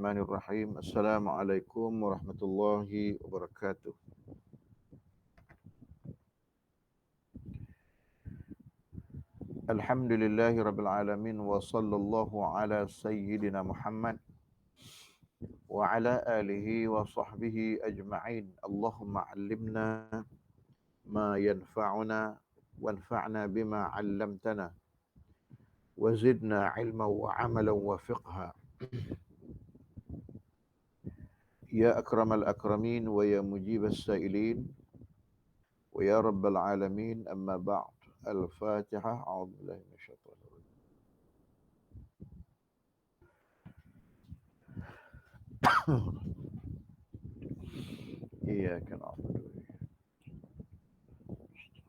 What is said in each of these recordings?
Bismillahirrahmanirrahim. Assalamualaikum warahmatullahi wabarakatuh. Alhamdulillahi rabbil alamin wa sallallahu ala sayyidina Muhammad wa ala alihi wa sahbihi ajma'in. Allahumma 'allimna ma yanfa'una wanfa'na bima 'allamtana wa zidna 'ilman wa 'amalan wa fiqha. Ya akramal akramin wa ya mujibas sa'ilin wa ya rabbal alamin, amma ba'd. Al-Fatihah. A'udzubillahi minasyaitonir rajim. Iyyaka na'budu wa iyyaka nasta'in.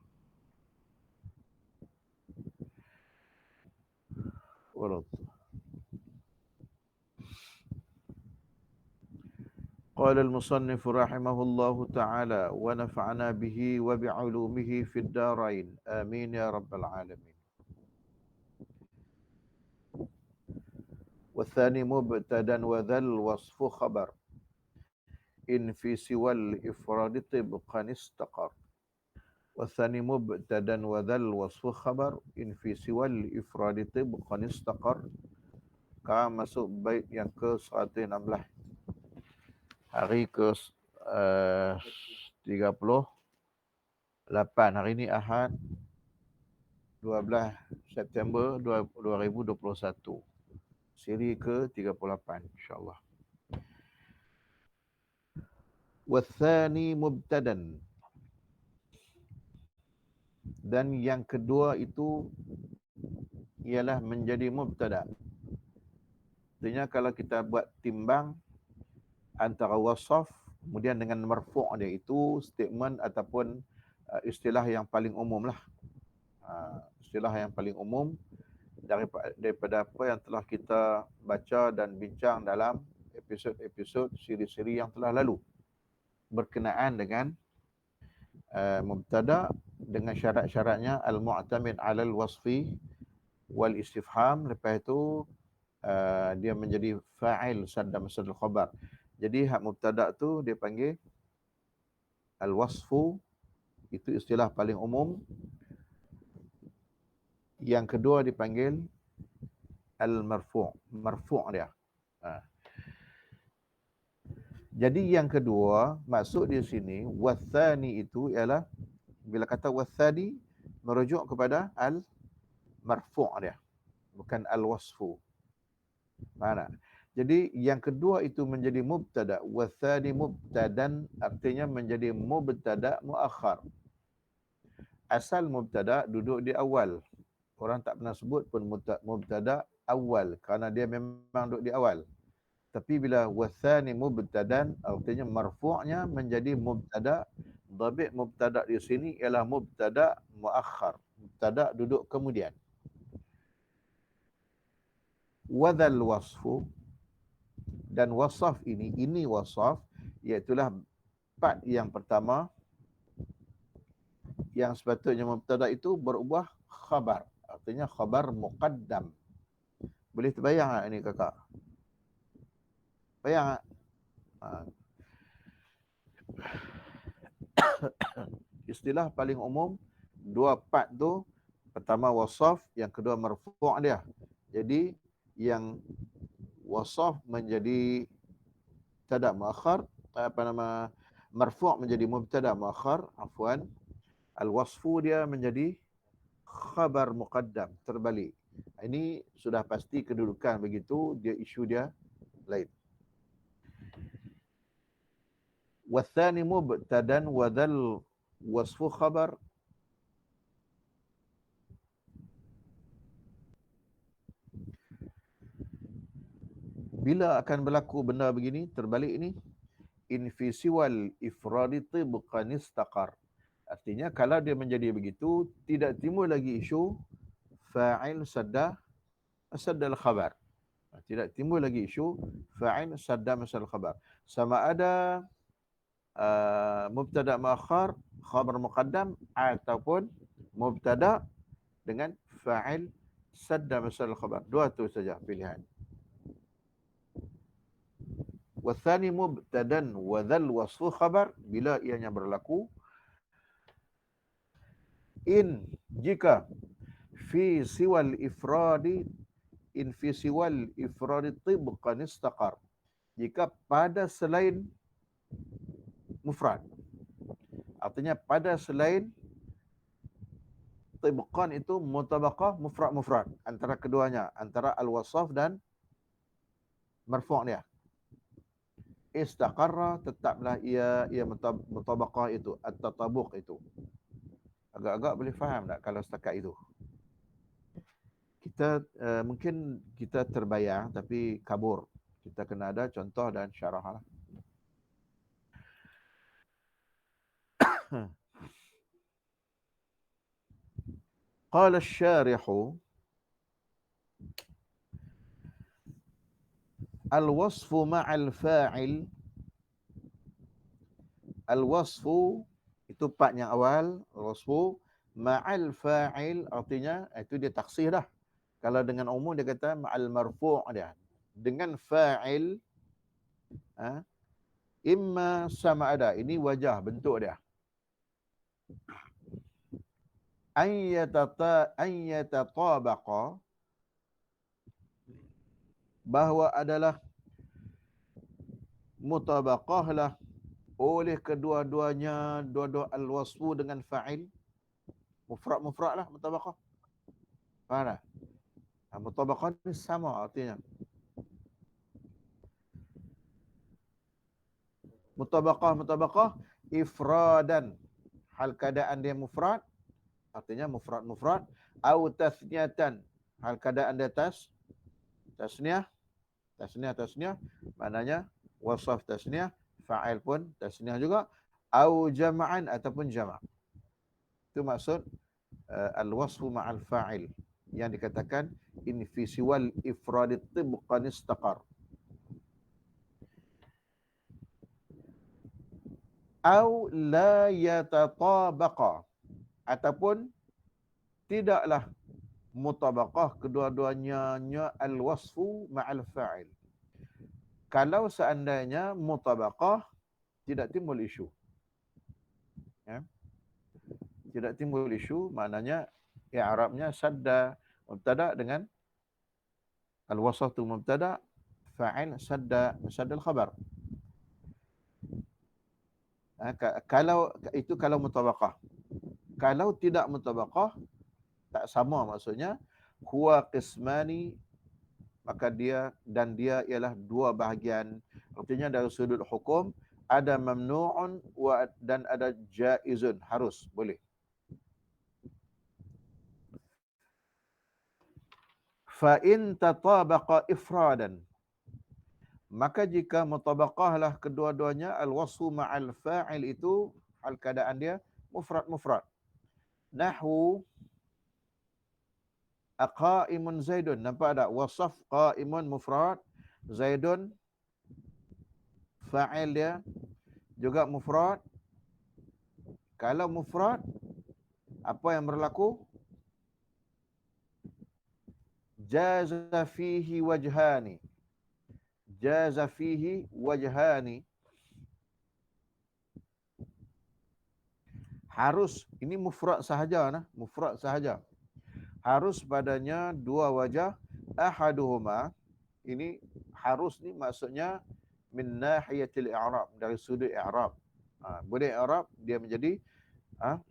قال المصنف رحمه الله تعالى ونفعنا به وبعلومه في الدارين آمين يا رب العالمين. والثاني مبتدا وذا الوصف خبر إن في سوى الإفراد طبقا استقر. والثاني مبتدا وذا الوصف خبر إن في سوى الإفراد طبقا استقر. Sekarang masuk bait yang ke-116. Hari ke-38. Hari ini Ahad 12 September 2021. Siri ke-38 insyaAllah. Wathani mubtadan. Dan yang kedua itu ialah menjadi mubtada. Artinya kalau kita buat timbang antara wasaf kemudian dengan marfu' dia, itu statement ataupun istilah yang paling umum lah. Istilah yang paling umum daripada apa yang telah kita baca dan bincang dalam episod-episod siri-siri yang telah lalu berkenaan dengan mubtada dengan syarat-syaratnya al-mu'tamid 'alal wasfi wal istifham. Lepas itu dia menjadi fa'il sadda masadul khabar. Jadi hak mubtada tu dia panggil al-wasfu, itu istilah paling umum. Yang kedua dipanggil al-marfu', marfu' dia. Jadi yang kedua maksud di sini wathani itu ialah bila kata wathani merujuk kepada al-marfu' dia, bukan al-wasfu. Mana? Jadi yang kedua itu menjadi mubtada, wathani mubtadan artinya menjadi mubtada muakhar. Asal mubtada duduk di awal. Orang tak pernah sebut pun mubtada awal kerana dia memang duduk di awal. Tapi bila wathani mubtadan artinya marfu'nya menjadi mubtada. Dhabit mubtada di sini ialah mubtada muakhar. Mubtada duduk kemudian. Wadzal wasfu, dan wasaf ini wasaf, iaitulah part yang pertama yang sepatutnya mubtada itu berubah khabar. Artinya khabar muqaddam. Boleh terbayang tak ini kakak? Bayang tak? Istilah paling umum, dua part tu, pertama wasaf, yang kedua marfu' dia. Jadi yang wasaf menjadi mubtada muakhar, marfu' menjadi mubtada muakhar, afwan. Al-wasfu dia menjadi khabar muqaddam, terbalik. Ini sudah pasti kedudukan begitu, dia isu dia lain. Wathani mubtadan wadzal wasfu khabar. Bila akan berlaku benda begini, terbalik ini, in fi siwal ifradi tibqan istaqar. Artinya kalau dia menjadi begitu, tidak timbul lagi isu fa'il sadda al-khabar. Tidak timbul lagi isu fa'il sadda al-khabar. Sama ada mubtada muakhar, khabar muqaddam, ataupun mubtada dengan fa'il sadda al-khabar. Dua tu saja pilihan. Wathani mubtadan wa dhal wasfu khabar bila ianya berlaku in jika fi siwal ifradi in fi siwal ifradi tibqan istaqar, jika pada selain mufrad, artinya pada selain tibqan itu mutabaqah mufrad antara keduanya, antara al-wasaf dan marfu' dia. Istaqarra, tetaplah ia mutabaqah itu, at-tatabuq itu. Agak-agak boleh faham tak kalau setakat itu? Kita mungkin kita terbayang tapi kabur. Kita kena ada contoh dan syarah lah. Qala asy-syarihu al-wasfu ma'al fa'il. Al-wasfu itu part yang awal, al-wasfu ma'al fa'il artinya itu dia taksir dah. Kalau dengan umum dia kata ma'al marfu' dia. Dengan fa'il imma sama ada, ini wajah bentuk dia. An yatatabaqa, bahawa adalah mutabaqah lah oleh kedua-duanya, dua-dua al-wasfu dengan fa'il. Mufrad lah mutabaqah. Faham tak? Mutabaqah ni sama artinya. Mutabaqah ifradan, hal keadaan dia mufrad, artinya mufrad au tasniyatan, hal keadaan dia tasniyah, maknanya wasaf tasniyah, fa'il pun tasniyah juga, au jama'an ataupun jama'. Itu maksud al-wasfu ma'al fa'il yang dikatakan in fi siwal ifrad tibqan istaqar. Au la yatatabaqa, ataupun tidaklah mutabaqah kedua-duanya al-wasfu ma'al fa'il. Kalau seandainya mutabaqah, tidak timbul isu. Ya. Tidak timbul isu, maknanya i'rabnya sadda mubtada dengan al-wasf tu mubtada, fa'il sadda al-khabar. Kalau itu kalau mutabaqah. Kalau tidak mutabaqah, tak sama maksudnya, huwa qismani, maka dia ialah dua bahagian. Artinya dari sudut hukum ada mamnu'un dan ada jaizun, harus, boleh. Fa in tatabaqa ifradan, maka jika mutabaqahlah kedua-duanya al-wasfu ma'al fa'il itu, hal keadaan dia mufrad. Nahwu aqaimun zaidun, nampak tak? Wasaf qaimun mufrad, zaidun fa'il dia juga mufrad. Kalau mufrad, apa yang berlaku? Jaza fihi wajhani. Jaza fihi wajhani. Harus, ini mufrad sahaja, mufrad sahaja. Harus padanya dua wajah. Ahaduhuma, ini harus ni maksudnya min nahiyatil i'rab, dari sudut i'rab. Boleh i'rab dia menjadi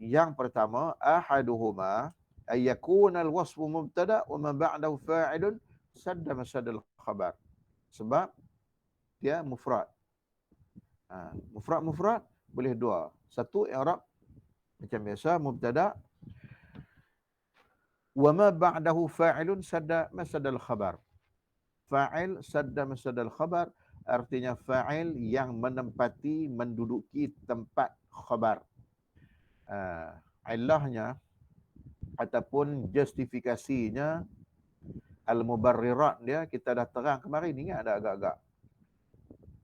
yang pertama, ahaduhuma ayyakuna al-wasfu mubtada wa ma ba'dahu fa'ilun sadda masadal khabar. Sebab dia mufrad. Mufrad boleh dua. Satu i'rab macam biasa mubtada wa ma ba'dahu fa'ilun sadda masadal khabar. Fa'il sadda masadal khabar artinya fa'il yang menempati, menduduki tempat khabar. Ilahnya ataupun justifikasinya al-mubarrirat dia kita dah terang kemarin, ingat ada agak-agak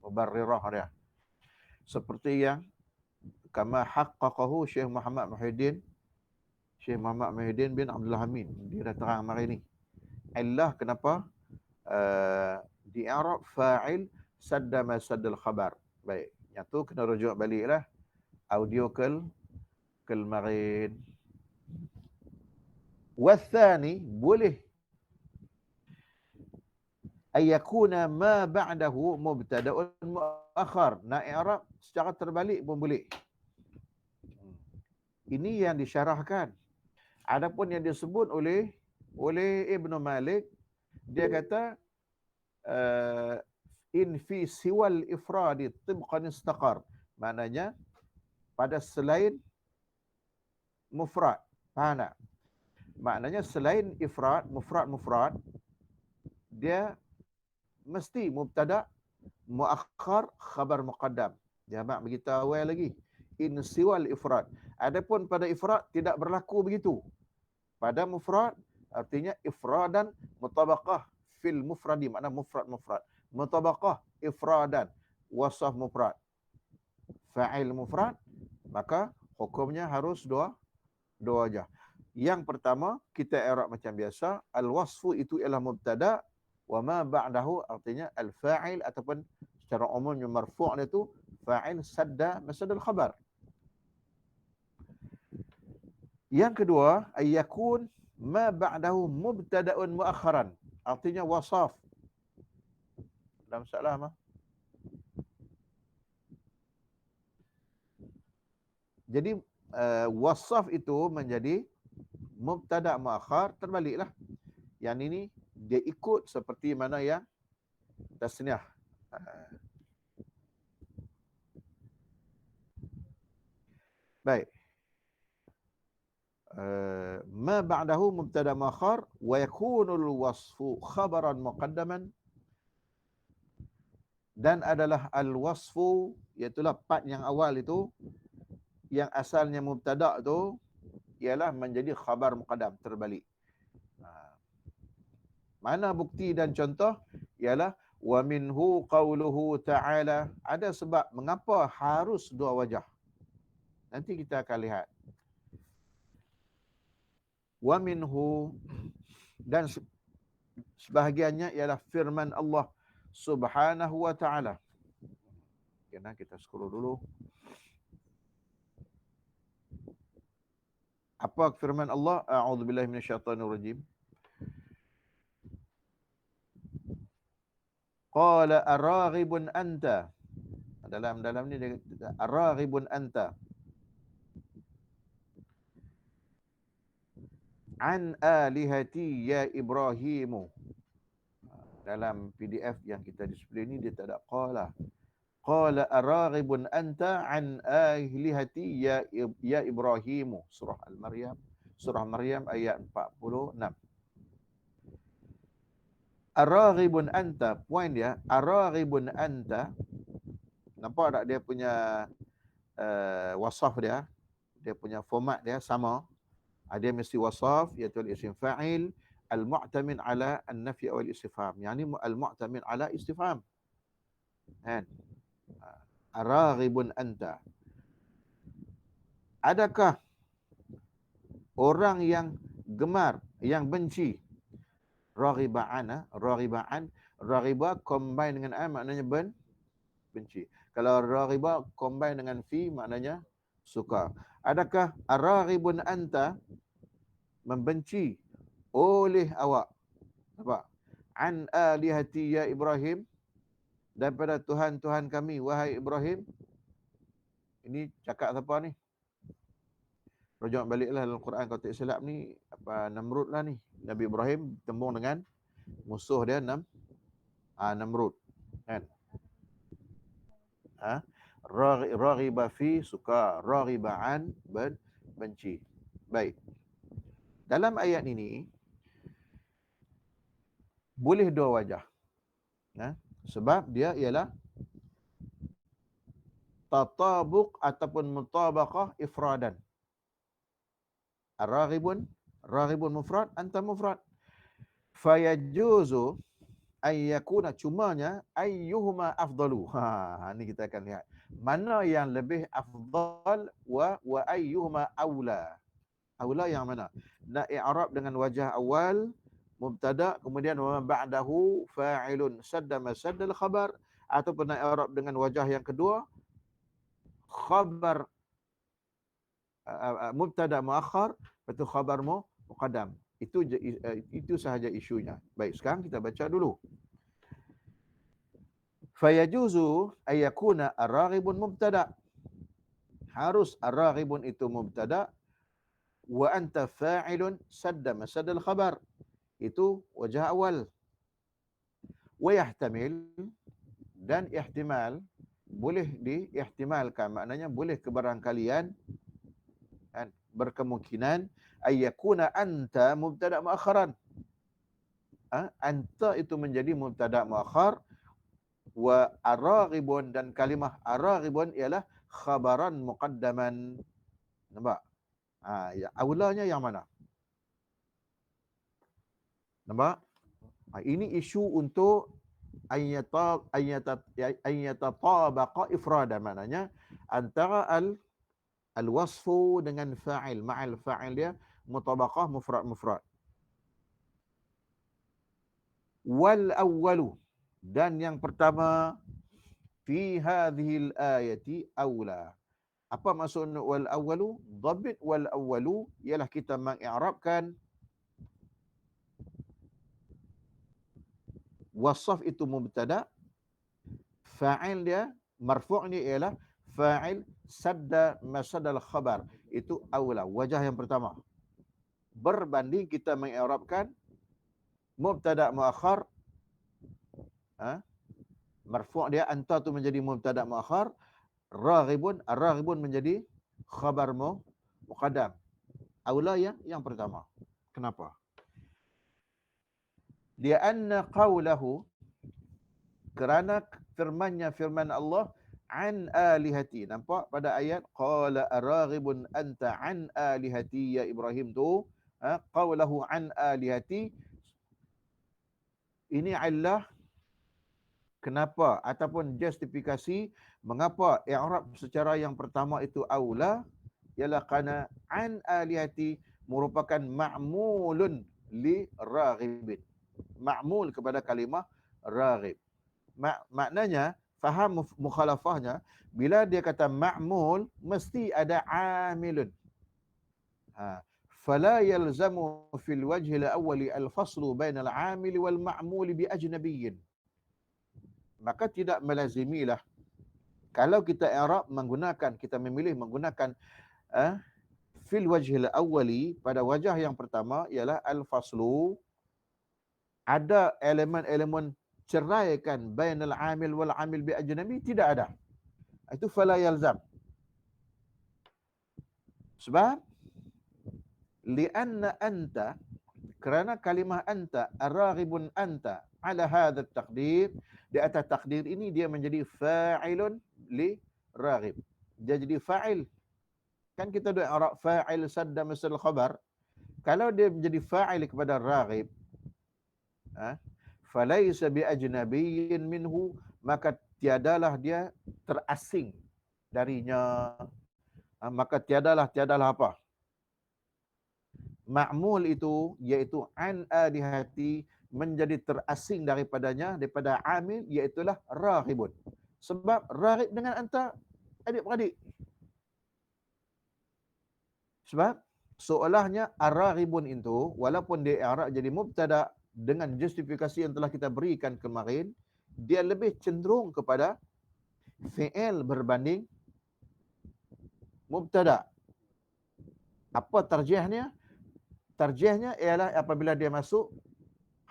mubarrirah dia, seperti yang kama haqqaqahu Syekh Muhammad Muhyiddin bin Abdul Hamid, dia dah terang hari ni ilah kenapa di i'rab fa'il sadda masaddal khabar. Baik, yang tu kena rujuk baliklah audio kal marin. Wathani boleh ayakuna ma ba'dahu mubtada'un muakhar. Nak i'rab secara terbalik pun boleh. Ini yang disyarahkan. Adapun yang disebut oleh Ibnu Malik, dia kata in fi siwal ifradi tibqan istaqar. Maknanya pada selain mufrad. Faham tak? Maknanya selain ifrad, mufrad, dia mesti mubtada, muakhar, khabar muqaddam. Jamak beritahu awal lagi. In siwal ifrad. Adapun pada ifrad tidak berlaku begitu. Pada mufrad artinya ifradan mutabaqah fil mufradi, makna mufrad. Mutabaqah ifradan, wasaf mufrad, fa'il mufrad, maka hukumnya harus dua wajah. Yang pertama kita i'rab macam biasa, al-wasfu itu ialah mubtada, wa ma ba'dahu artinya al-fa'il ataupun secara umumnya marfu' itu fa'il sadda masaddal khabar. Yang kedua, ayyakun ma ba'dahu mubtada'un muakharan, artinya wasaf. Dalam masalah apa? Jadi wasaf itu menjadi mubtada' muakhar, terbaliklah. Yang ini dia ikut seperti mana yang tasniah. Baik. Ma ba'dahu mubtada' muakhar wa yakunul wasfu khabaran muqaddaman, dan adalah al-wasfu, iaitu part yang awal itu yang asalnya mubtada' tu ialah menjadi khabar muqaddam, terbalik. Mana bukti dan contoh? Ialah wa minhu qauluhu ta'ala. Ada sebab mengapa harus dua wajah. Nanti kita akan lihat. Wa minhu, dan sebahagiannya ialah firman Allah Subhanahu wa ta'ala. Kena kita scroll dulu. Apa firman Allah? A'udzubillahi minasyaitonirrajim. Qala araghibun anta. Dalam ni dia kata araghibun anta an alihati ya Ibrahimu. Dalam PDF yang kita display ni dia tak ada qala. Qala araghibun anta an alihati ya Ibrahimu. Surah Al-Maryam. Surah Maryam ayat 46. Araghibun anta, point dia araghibun anta. Nampak tak dia punya wasaf dia? Dia punya format dia sama. Dia mesti wasaf, iaitu al-isim fa'il al-mu'tamin ala an-nafi wal istifham. Yani al-mu'tamin ala istifham. Kan? Araghibun anta. Adakah orang yang gemar, yang benci? Raghiba'an, raghiba combine dengan an maknanya benci. Kalau raghiba combine dengan fi maknanya suka. Adakah araghibun anta, membenci oleh awak, apa? An alihati ya Ibrahim, daripada Tuhan kami wahai Ibrahim. Ini cakap siapa ni? Rujuk baliklah dalam Quran kalau tak silap ni apa, Namrud lah ni. Nabi Ibrahim tembung dengan musuh dia Namrud. Kan? Raghiba fi, suka, raghiba'an, benci. Baik. Dalam ayat ini boleh dua wajah. Sebab dia ialah tatabuq ataupun mutabaqah ifradan. Ar-raghibun mufrad, anta mufrad. Fayajuzu ayyakuna, cumanya ayyuhuma afdalu. Ini kita akan lihat. Mana yang lebih afdal wa ayyuhuma aula. Aula yang mana? Nak i'rab dengan wajah awal mubtada, kemudian wa ba'dahu fa'ilun sadda masaddal khabar, ataupun nak i'rab dengan wajah yang kedua, khabar mubtada muakhar, betul khabar muqaddam. Itu sahaja isunya. Baik, sekarang kita baca dulu. Fayajuzu ayakuna ar-raghibun mubtada. Harus ar-raghibun itu mubtada wa anta fa'ilun sadda masadal khabar. Itu wajah awal. Wa yahtamil, dan ihtimal, boleh diihtimalkan, maknanya boleh kebarangkalian, kan, berkemungkinan ayyakuna anta mubtada muakharan. Anta itu menjadi mubtada muakhar, wa ar-raghibun, dan kalimah ar-raghibun ialah khabaran muqaddaman. Nampak? Ya, awalnya yang mana? Nampak? Ini isu untuk ayyatatabaqa ifrada, maknanya antara al-wasfu dengan fa'il, ma'al fa'il dia mutabaqah mufrad. Wal awwalu, dan yang pertama, fi hadhil ayati aula. Apa maksud wal awwalu? Dhabit wal awwalu ialah kita mengi'rabkan wasaf itu mubtada, fa'il dia marfu'nya ialah fa'il sadda masadal khabar. Itu aula, wajah yang pertama. Berbanding kita mengi'rabkan mubtada muakhar, marfu' dia anta tu menjadi mubtada muakhar, raghibun, ar-raghibun menjadi khabar muqaddam. Aula yang pertama. Kenapa? Dia anna qawlahu, kerana firman Allah, an alihati. Nampak pada ayat qala araghibun anta an alihati ya Ibrahim tu, qawlahu an alihati, ini illah kenapa ataupun justifikasi mengapa i'rab secara yang pertama itu aula, ialah kerana an alihati merupakan ma'mulun li raghibin, ma'mul kepada kalimah raghib. Maknanya faham mukhalafahnya, bila dia kata ma'mul mesti ada amilun. Fala yalzamu fil wajhi al-awwali al-faslu bainal amil wal ma'mul bi ajnabiyyin. Maka tidak melazimilah kalau kita i'rab menggunakan, kita memilih menggunakan fil wajhi al-awwali, pada wajah yang pertama ialah al-faslu, ada elemen-elemen ceraikan bainal amil wal amil bi ajnabi, tidak ada. Itu fala yalzam. Sebab lianna anta, kerana kalimah anta, ar-raghibun anta, ala hadha taqdir, di atas takdir ini dia menjadi fa'ilun li raghib. Dia jadi fa'il. Kan kita doa i'rab fa'il sadda masal khabar. Kalau dia menjadi fa'il kepada raghib, falaisa bi ajnabiyyin minhu, maka tiadalah dia terasing darinya. Maka tiadalah apa? Ma'mul itu, iaitu an alihati, menjadi terasing daripadanya, daripada amil, iaitulah raghibun. Sebab raghib dengan anta adik-beradik. Sebab seolahnya ar-raghibun itu, walaupun dia i'rab jadi mubtada dengan justifikasi yang telah kita berikan kemarin, dia lebih cenderung kepada fi'il berbanding mubtada. Apa tarjihnya? Tarjihnya ialah apabila dia masuk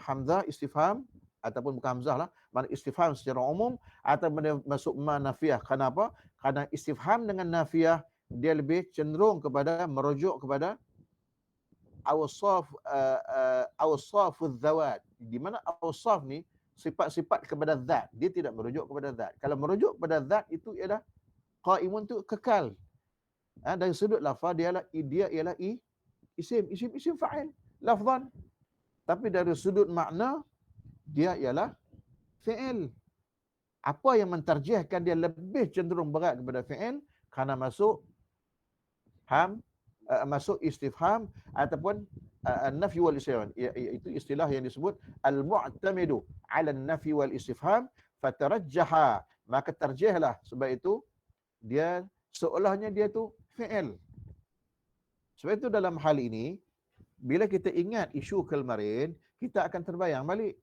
hamzah istifham, ataupun bukan hamzah lah, mana istifham secara umum, atau dia masuk ma nafiyah. Kenapa? Karena istifham dengan nafiyah dia lebih cenderung kepada merujuk kepada awsafuz zawat. Di mana awsaf ni sifat-sifat kepada zat, dia tidak merujuk kepada zat. Kalau merujuk kepada zat itu ialah qaimun tu kekal. Dari sudut lafaz dia ialah isim fa'il lafzan. Tapi dari sudut makna dia ialah fi'il. Apa yang mentarjihkan dia lebih cenderung berat kepada fi'il? Karena masuk istifham ataupun an-nafy wal istifham. Itu istilah yang disebut al-mu'tamidu 'ala an-nafy wal istifham fatarajjaha, maka tarjihlah. Sebab itu dia seolahnya dia tu fi'il. Sebab itu dalam hal ini, bila kita ingat isu kemarin, kita akan terbayang balik.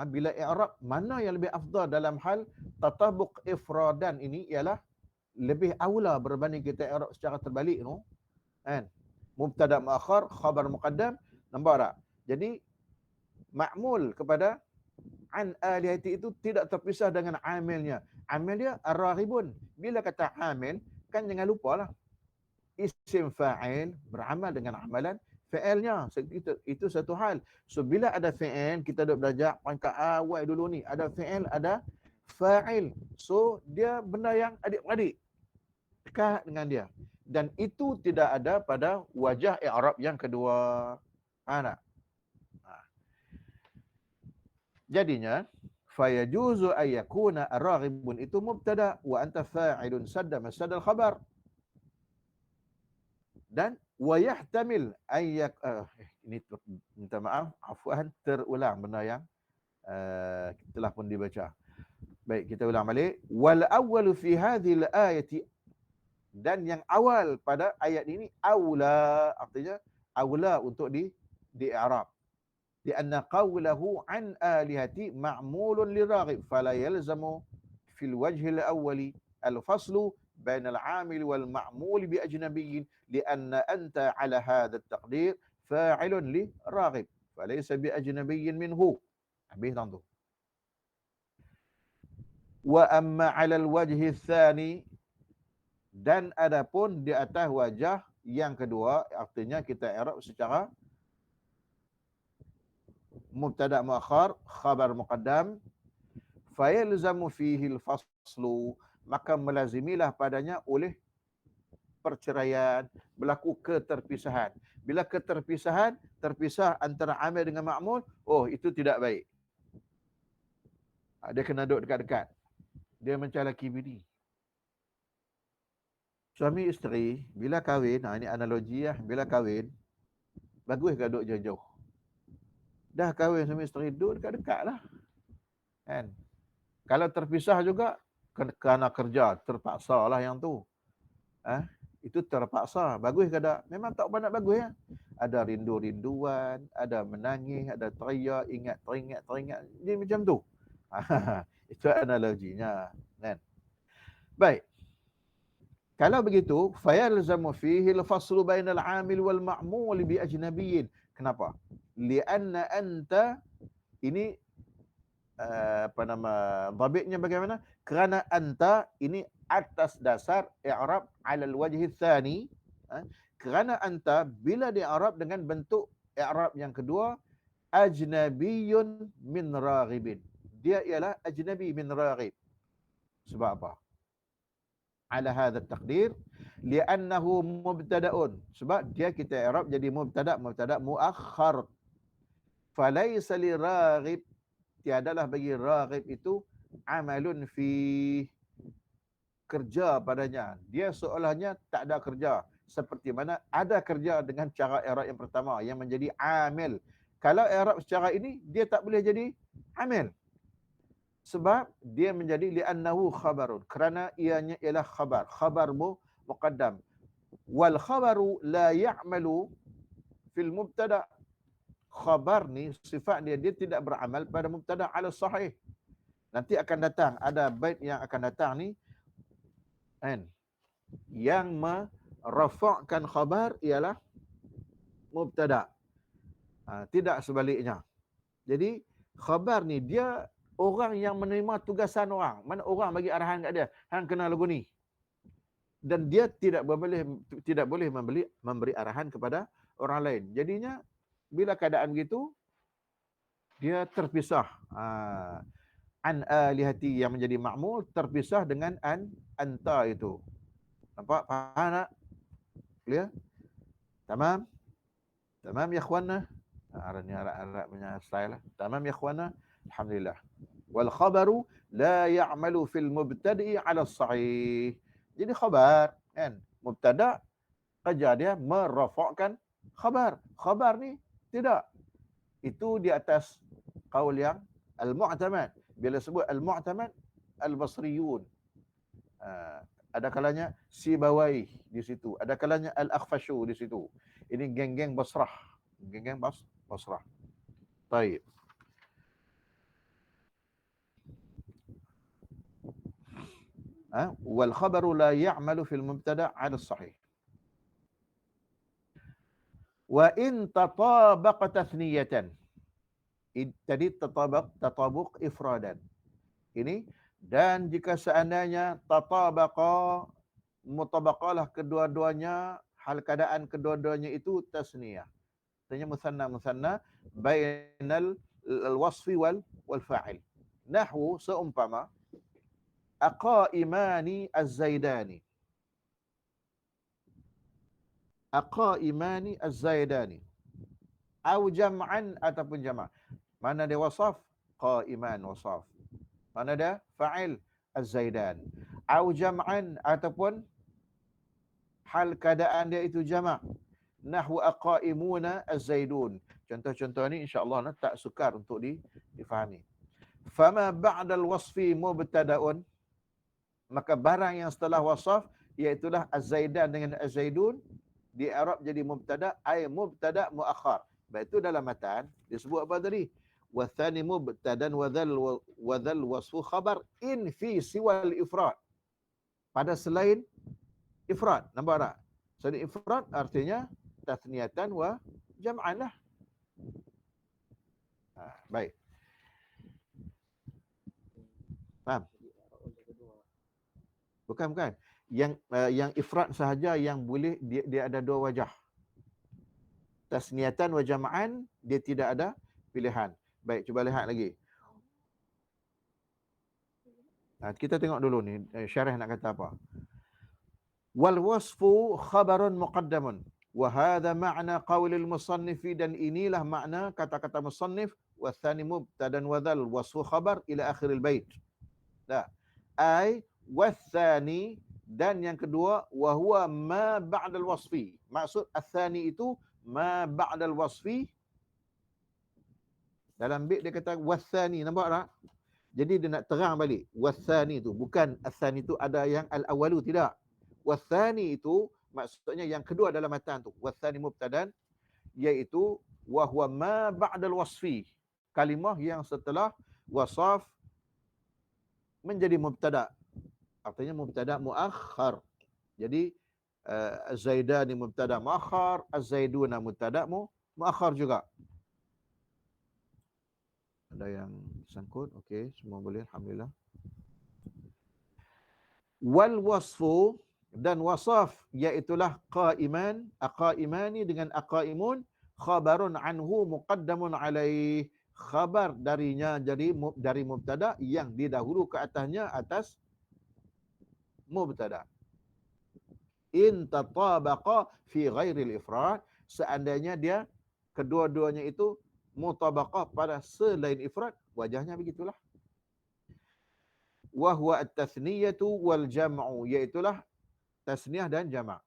Bila i'rab, mana yang lebih afdal dalam hal tatabuq ifradan ini ialah lebih aula berbanding kita i'rab secara terbalik tu. Kan? Mubtada muakhar, khabar muqaddam, nampak tak? Jadi ma'mul kepada an alihati itu tidak terpisah dengan amilnya. Amil dia ar-raghibun. Bila kata amil, kan jangan lupalah isim fa'il beramal dengan amalan fi'ilnya. Itu satu hal. So bila ada fi'il, kita dah belajar pangkat awal dulu ni, ada fi'il, ada fa'il. So dia benda yang adik-adik dekat dengan dia. Dan itu tidak ada pada wajah i'rab yang kedua. Nak? Jadinya fayajuzu ayyakuna ar-raghibun itu mubtada wa anta fa'ilun sadda masdar al-khabar. Dan wa yahtamil ayyak ini minta maaf, afwan, terulang benda yang telah pun dibaca. Baik, kita ulang balik. Wal awwalu fi hadhihi al-ayati, dan yang awal pada ayat ini aula, artinya aula untuk di-i'rab. لأن قوله عن آلهتي معمول للراغب فلا يلزم في الوجه الأول الفصل بين العامل والمعمول بأجنبي لأن أنت على هذا التقدير فاعل لراغب فليس بأجنبي منه. Habis tu. وأما على الوجه الثاني, dan adapun di atas wajah yang kedua, artinya kita i'rab secara mubtada muakhar, khabar muqaddam, fayalzamu fihi al-faslu, maka melazimilah padanya oleh perceraian, berlaku keterpisahan. Bila keterpisahan, terpisah antara amil dengan ma'mul, oh itu tidak baik. Dia kena duduk dekat-dekat. Dia macam laki bini. Suami isteri bila kahwin, ini analogi lah, bila kahwin, bagus ke duduk jauh-jauh? Dah kahwin suami isteri, duduk dekat-dekat lah. Kan? Kalau terpisah juga, kerana kerja, terpaksa lah yang tu. Itu terpaksa. Bagus ke tak? Memang tak banyak bagus ya. Ada rindu-rinduan, ada menangis, ada teriak, teringat. Jadi macam tu. Itu analoginya. Kan? Baik. Kalau begitu, fayalzamu fihi al-faslu bainal 'amil wal ma'mul bi ajnabiyyin. Kenapa? Lianna anta, ini dhabitnya bagaimana? Kerana anta ini atas dasar i'rab 'ala al-wajh ats-tsani. Kerana anta bila di-i'rab dengan bentuk i'rab yang kedua, ajnabiyyun min raghibin. Dia ialah ajnabi min raghib. Sebab apa? Ala hadha at-taqdir li'annahu mubtada'un. Sebab dia kita i'rab jadi mubtada muakhar. Falaysa li raghib, tiadalah bagi raghib itu amalun fi, kerja padanya. Dia seolahnya tak ada kerja. Seperti mana ada kerja dengan cara i'rab yang pertama yang menjadi amil. Kalau i'rab secara ini, dia tak boleh jadi amil. Sebab dia menjadi li'annahu khabarun. Kerana ianya ialah khabar. Khabar muqaddam. Wal khabaru la ya'malu fil mubtada. Khabar ni sifat dia tidak beramal pada mubtada ala sahih. Nanti akan datang ada bait yang akan datang ni kan, yang merafa'kan khabar ialah mubtada. Tidak sebaliknya. Jadi khabar ni dia orang yang menerima tugasan orang. Mana orang bagi arahan kat dia, hang kena lagu ni. Dan dia tidak boleh memberi arahan kepada orang lain. Jadinya bila keadaan begitu, dia terpisah. An alihati yang menjadi ma'mul terpisah dengan anta itu. Nampak? Faham tak? Clear? Tamam? Tamam ya ikhwana? Ni Arab punya style lah. Tamam ya ikhwana? Alhamdulillah. Wal khabaru la ya'malu fil mubtada'i 'ala as-sahih. Jadi khabar kan, mubtada kerja dia merafa'kan khabar. Khabar ni tidak. Itu di atas qaul yang al-mu'tamad. Bila sebut al-mu'tamad, al-basriyun. Ada kalanya Sibawai di situ, ada kalanya Al-Akhfashu di situ. Ini geng-geng Basrah. Geng-geng Basrah. Baik. Wal khabaru la ya'malu fil mubtada' 'ala as-sahih. Wa in tatabaqa tathniyatan. Tadi tatabuk ifradan. Ini dan jika seandainya tatabaqa mutabaqalah kedua-duanya, hal keadaan kedua-duanya itu tasniyah. Artinya musanna bainal al-wasfi wal fa'il. Nahwu seumpama aqaimani az-zaidani. Aqaimani az-zaidani. Au jam'an ataupun jama'. Mana dia wasaf? Qaiman wasaf. Mana dia fa'il? Az-zaidan. Au jam'an ataupun hal keadaan dia itu jama'. Nahwu aqaimuna az-zaidun. Contoh-contoh ni insya-Allah tak sukar untuk difahami. Fama ba'dal wasfi mubtada'un, maka barang yang setelah wasaf iaitu az-zaidan dengan az-zaidun di Arab jadi mubtada' ay mubtada' muakhar. Baik itu dalam matan disebut apa tadi? Wa tsani mubtadan wa dzal wasfu khabar in fi siwal ifrad. Pada selain ifrad, nampak tak? Selain ifrad artinya tathniyatan wa jam'an lah. Baik. Faham? Bukan. Yang ifrad sahaja yang boleh dia ada dua wajah. Tasniyatan wa jam'an dia tidak ada pilihan. Baik, cuba lihat lagi. Kita tengok dulu ni syarah nak kata apa. Wal wasfu khabarun muqaddamun wa hadha ma'na qaulil musannifi, dan inilah makna kata-kata musannif wa tsani mubtadan wa dzal wasfu khabar ila akhiril bait. Dah. Ai watsani, dan yang kedua wa huwa ma ba'dal wasfi. Maksud atsani itu ma ba'dal wasfi. Dalam bait dia kata watsani, nampak tak? Jadi dia nak terang balik. Watsani itu bukan atsani itu ada yang al-awwalu, tidak. Watsani itu maksudnya yang kedua dalam matan tu. Watsani mubtadan iaitu wa huwa ma ba'dal wasfi. Kalimah yang setelah wasaf menjadi mubtada'. Artinya mubtada' muakhar. Jadi az-zaidani mubtada' muakhar, az-zaiduna mubtada' muakhar juga. Ada yang sangkut? Okey, semua boleh, alhamdulillah. Wal wasfu, dan wasaf iaitulah qaiman, aqaimani dengan aqaimun, khabarun anhu muqaddamun alaih. Khabar darinya jadi dari mubtada yang didahulu ke atasnya atas mubtada. In tatabaqa fi ghairil ifrad, seandainya dia kedua-duanya itu mutabaqah pada selain ifrad, wajahnya begitulah. Wa huwa at-tathniyatu wal jam'u, iaitulah tasniyah dan jama'.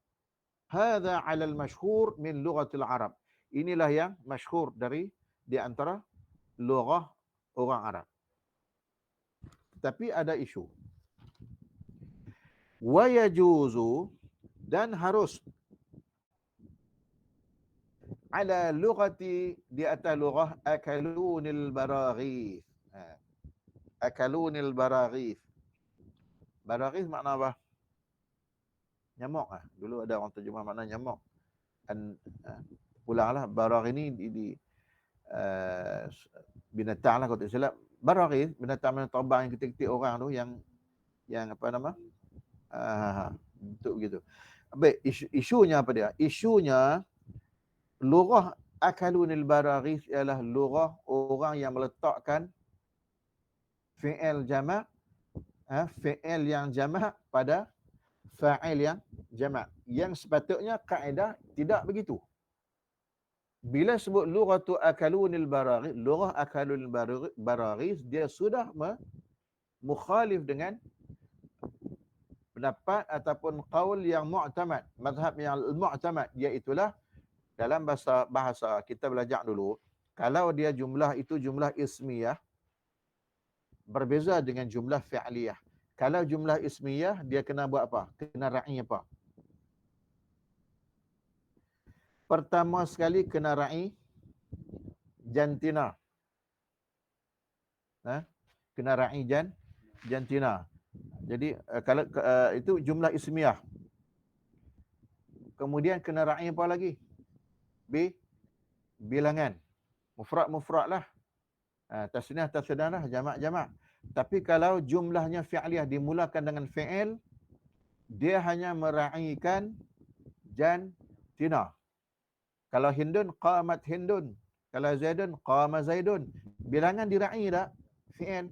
Hadza 'ala al-mashhur min lughatil Arab. Inilah yang masyhur dari di antara lughah orang Arab. Tapi ada isu. Wa yajuzu, dan harus ala lughati, di atas lughah akalunil baraghith. Akalunil baraghith. Baraghith makna apa? Nyamuk ah. Dulu ada orang terjemah makna nyamuk. Ulanglah baragh ini di binatang lah kalau tak silap. Baraghith binatang yang terbang yang ketik-ketik orang tu, yang apa nama? Bentuk begitu. Baik, isunya apa dia? Isunya lughah akalunil baraghith ialah lughah orang yang meletakkan fi'il jama', fi'il yang jama' pada fa'il yang jama', yang sepatutnya kaedah tidak begitu. Bila sebut lughatu akalunil baraghith, lughah akalunil baraghith, dia sudah mukhalif dengan pendapat ataupun qaul yang mu'tamad, mazhab yang mu'tamad, iaitulah dalam bahasa kita belajar dulu, kalau dia jumlah itu jumlah ismiyah, Berbeza dengan jumlah fi'liyah. Kalau jumlah ismiyah, dia kena buat apa? Kena ra'i apa? Pertama sekali kena ra'i jantina. Ha? Kena ra'i jantina. Jadi kalau itu jumlah ismiyah. Kemudian kena ra'i apa lagi? Bilangan. Mufrad lah. Tasniah lah, jamak. Tapi kalau jumlahnya fi'liyah dimulakan dengan fi'il, dia hanya mera'ikan jantina. Kalau Hindun, qamat Hindun. Kalau Zaidun, qama Zaidun. Bilangan dira'i tak? Fi'il.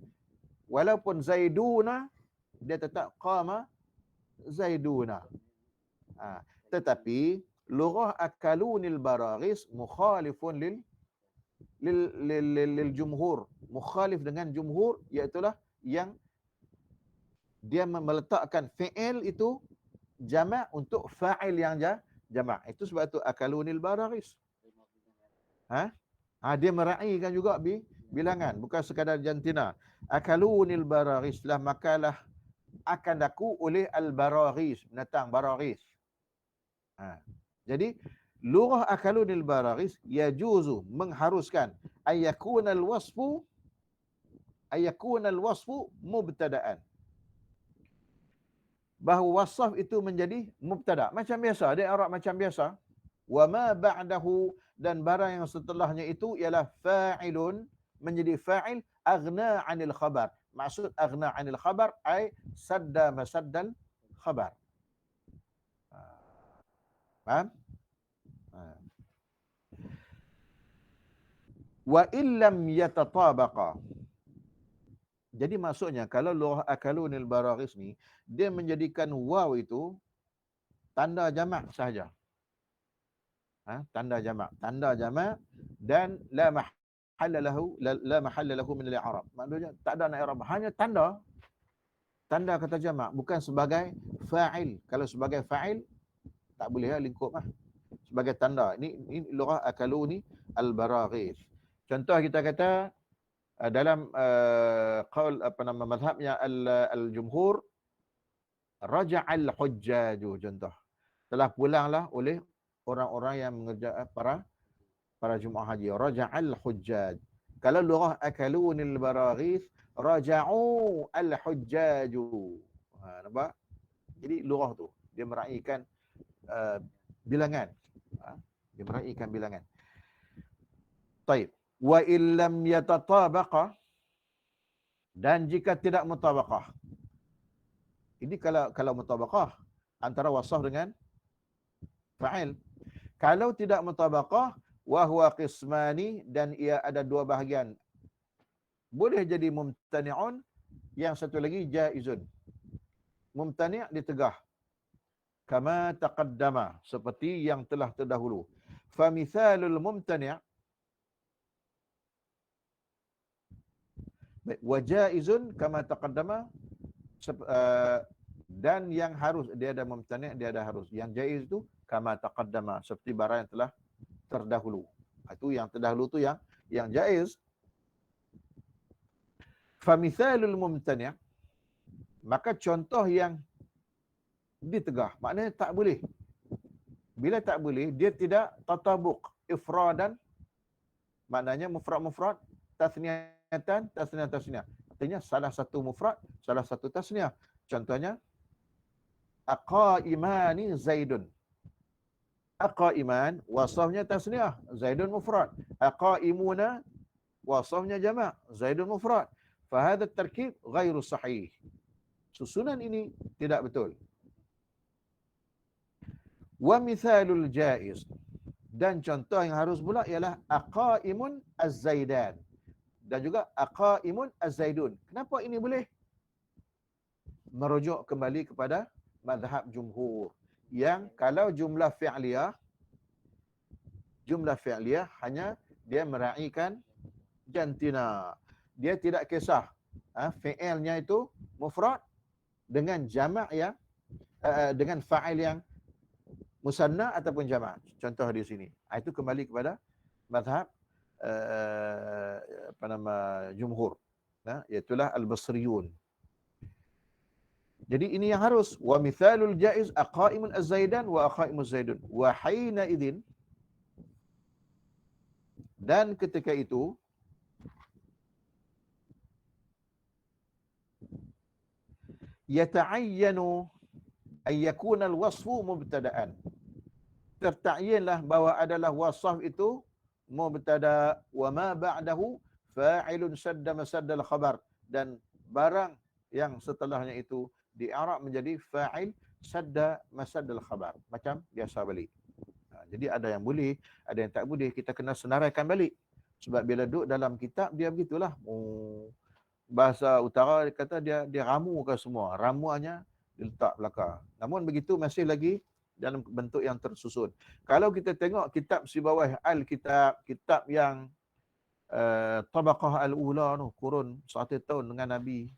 Walaupun Zaiduna, dia tetap qama Zaiduna. Tetapi lughah akalunil baraghis mukhalifun lil jumhur. Mukhalif dengan jumhur, iaitulah yang dia meletakkan fi'il itu jamak untuk fa'il yang jamak. Itu sebab itu akalunil baraghis. Dia mera'ikan juga bilangan, bukan sekadar jantina. Akalunil baraghis, lah makalah akan daku oleh al-baraghis, binatang baraghis. Jadi lughah akalunil baraghis yajuzu, mengharuskan ayakunal wasfu mubtada'an. Bahawa wasaf itu menjadi mubtada. Macam biasa, dia Arab macam biasa. Wa ma ba'dahu, dan barang yang setelahnya itu ialah fa'ilun, menjadi fa'il aghna 'anil khabar. Maksud aghna 'anil khabar ay sadda masaddal khabar. Faham? Wa illam yatatabaqa. Jadi maksudnya kalau lughah akalunil baraghis ni, dia menjadikan waw itu tanda jamak sahaja. Tanda jamak dan la mahalla lahu min al-i'rab. Maksudnya tak ada nak i'rab, hanya tanda kata jamak, bukan sebagai fa'il. Kalau sebagai fa'il tak boleh lingkup sebagai tanda. Ini lughah akaluni al-baraghis. Contoh kita kata dalam qaul mazhabnya al-jumhur, raja'al hujjaju, contoh. Telah pulanglah oleh orang-orang yang mengerjakan para jemaah haji. Raja'al hujjaj. Kalau lughah akalunil baraghis, raja'u al-hujjaju. Nampak? Jadi lughah tu dia meraihkan bilangan. Dia meraihkan bilangan. Taib. Wa illam yatatabaqa, dan jika tidak mutabaqah. Ini kalau mutabaqah antara wasaf dengan fa'il. Kalau tidak mutabaqah, wa huwa qismani, dan ia ada dua bahagian. Boleh jadi mumtani'un, yang satu lagi jaizun. Mumtani' ditegah. Kama taqaddama, seperti yang telah terdahulu. Fa mithalul mumtani' wa jaizun kama taqaddama, dan yang harus, dia ada mumtani', dia ada harus. Yang jaiz itu kama taqaddama, seperti barang yang telah terdahulu. Itu yang terdahulu tu yang jaiz. Fa mithalul mumtani', maka contoh yang ditegah, maknanya tak boleh. Bila tak boleh, dia tidak tatabuq ifradan, maknanya mufrad, tasniatan, tasniah. Artinya salah satu mufrad, salah satu tasniah. Contohnya aqaimani zaidun. Aqaiman wasafnya tasniah, zaidun mufrad. Aqaimuna wasafnya jamak, zaidun mufrad. Fa hadha at-tarkib ghairu sahih. Susunan ini tidak betul. Wa mithalul jaiz, dan contoh yang harus pula ialah aqaimun az-zaidan, dan juga aqaimun az-zaidun. Kenapa ini boleh? Merujuk kembali kepada mazhab jumhur, yang kalau jumlah fi'liyah hanya dia meraihkan jantina. Dia tidak kisah fi'ilnya itu mufrad dengan jamak yang dengan fa'il yang musanna ataupun jamak. Contoh di sini. Itu kembali kepada mazhab jumhur. Iaitulah al-Basriyun. Jadi ini yang harus. Wa mithalul jaiz aqaimun az-zaidan wa aqaimuz zaidun. Wa haina idzin, dan ketika itu yata'ayyanu ay yakuna al-wasfu mubtada'an. Tertakyinlah bahawa adalah wasaf itu mubtada wa ma ba'dahu fa'ilun sadda masaddal khabar, dan barang yang setelahnya itu di-i'rab menjadi fa'il sadda masaddal khabar, macam biasa balik. Jadi ada yang boleh, ada yang tak boleh, kita kena senaraikan balik. Sebab bila duduk dalam kitab dia begitulah. Bahasa utara dia kata dia ramukan semua, ramuannya diletak belakang. Namun begitu masih lagi dalam bentuk yang tersusun. Kalau kita tengok kitab si bawah al-kitab, kitab yang tabaqah al-ula tu, kurun 1 tahun dengan Nabi.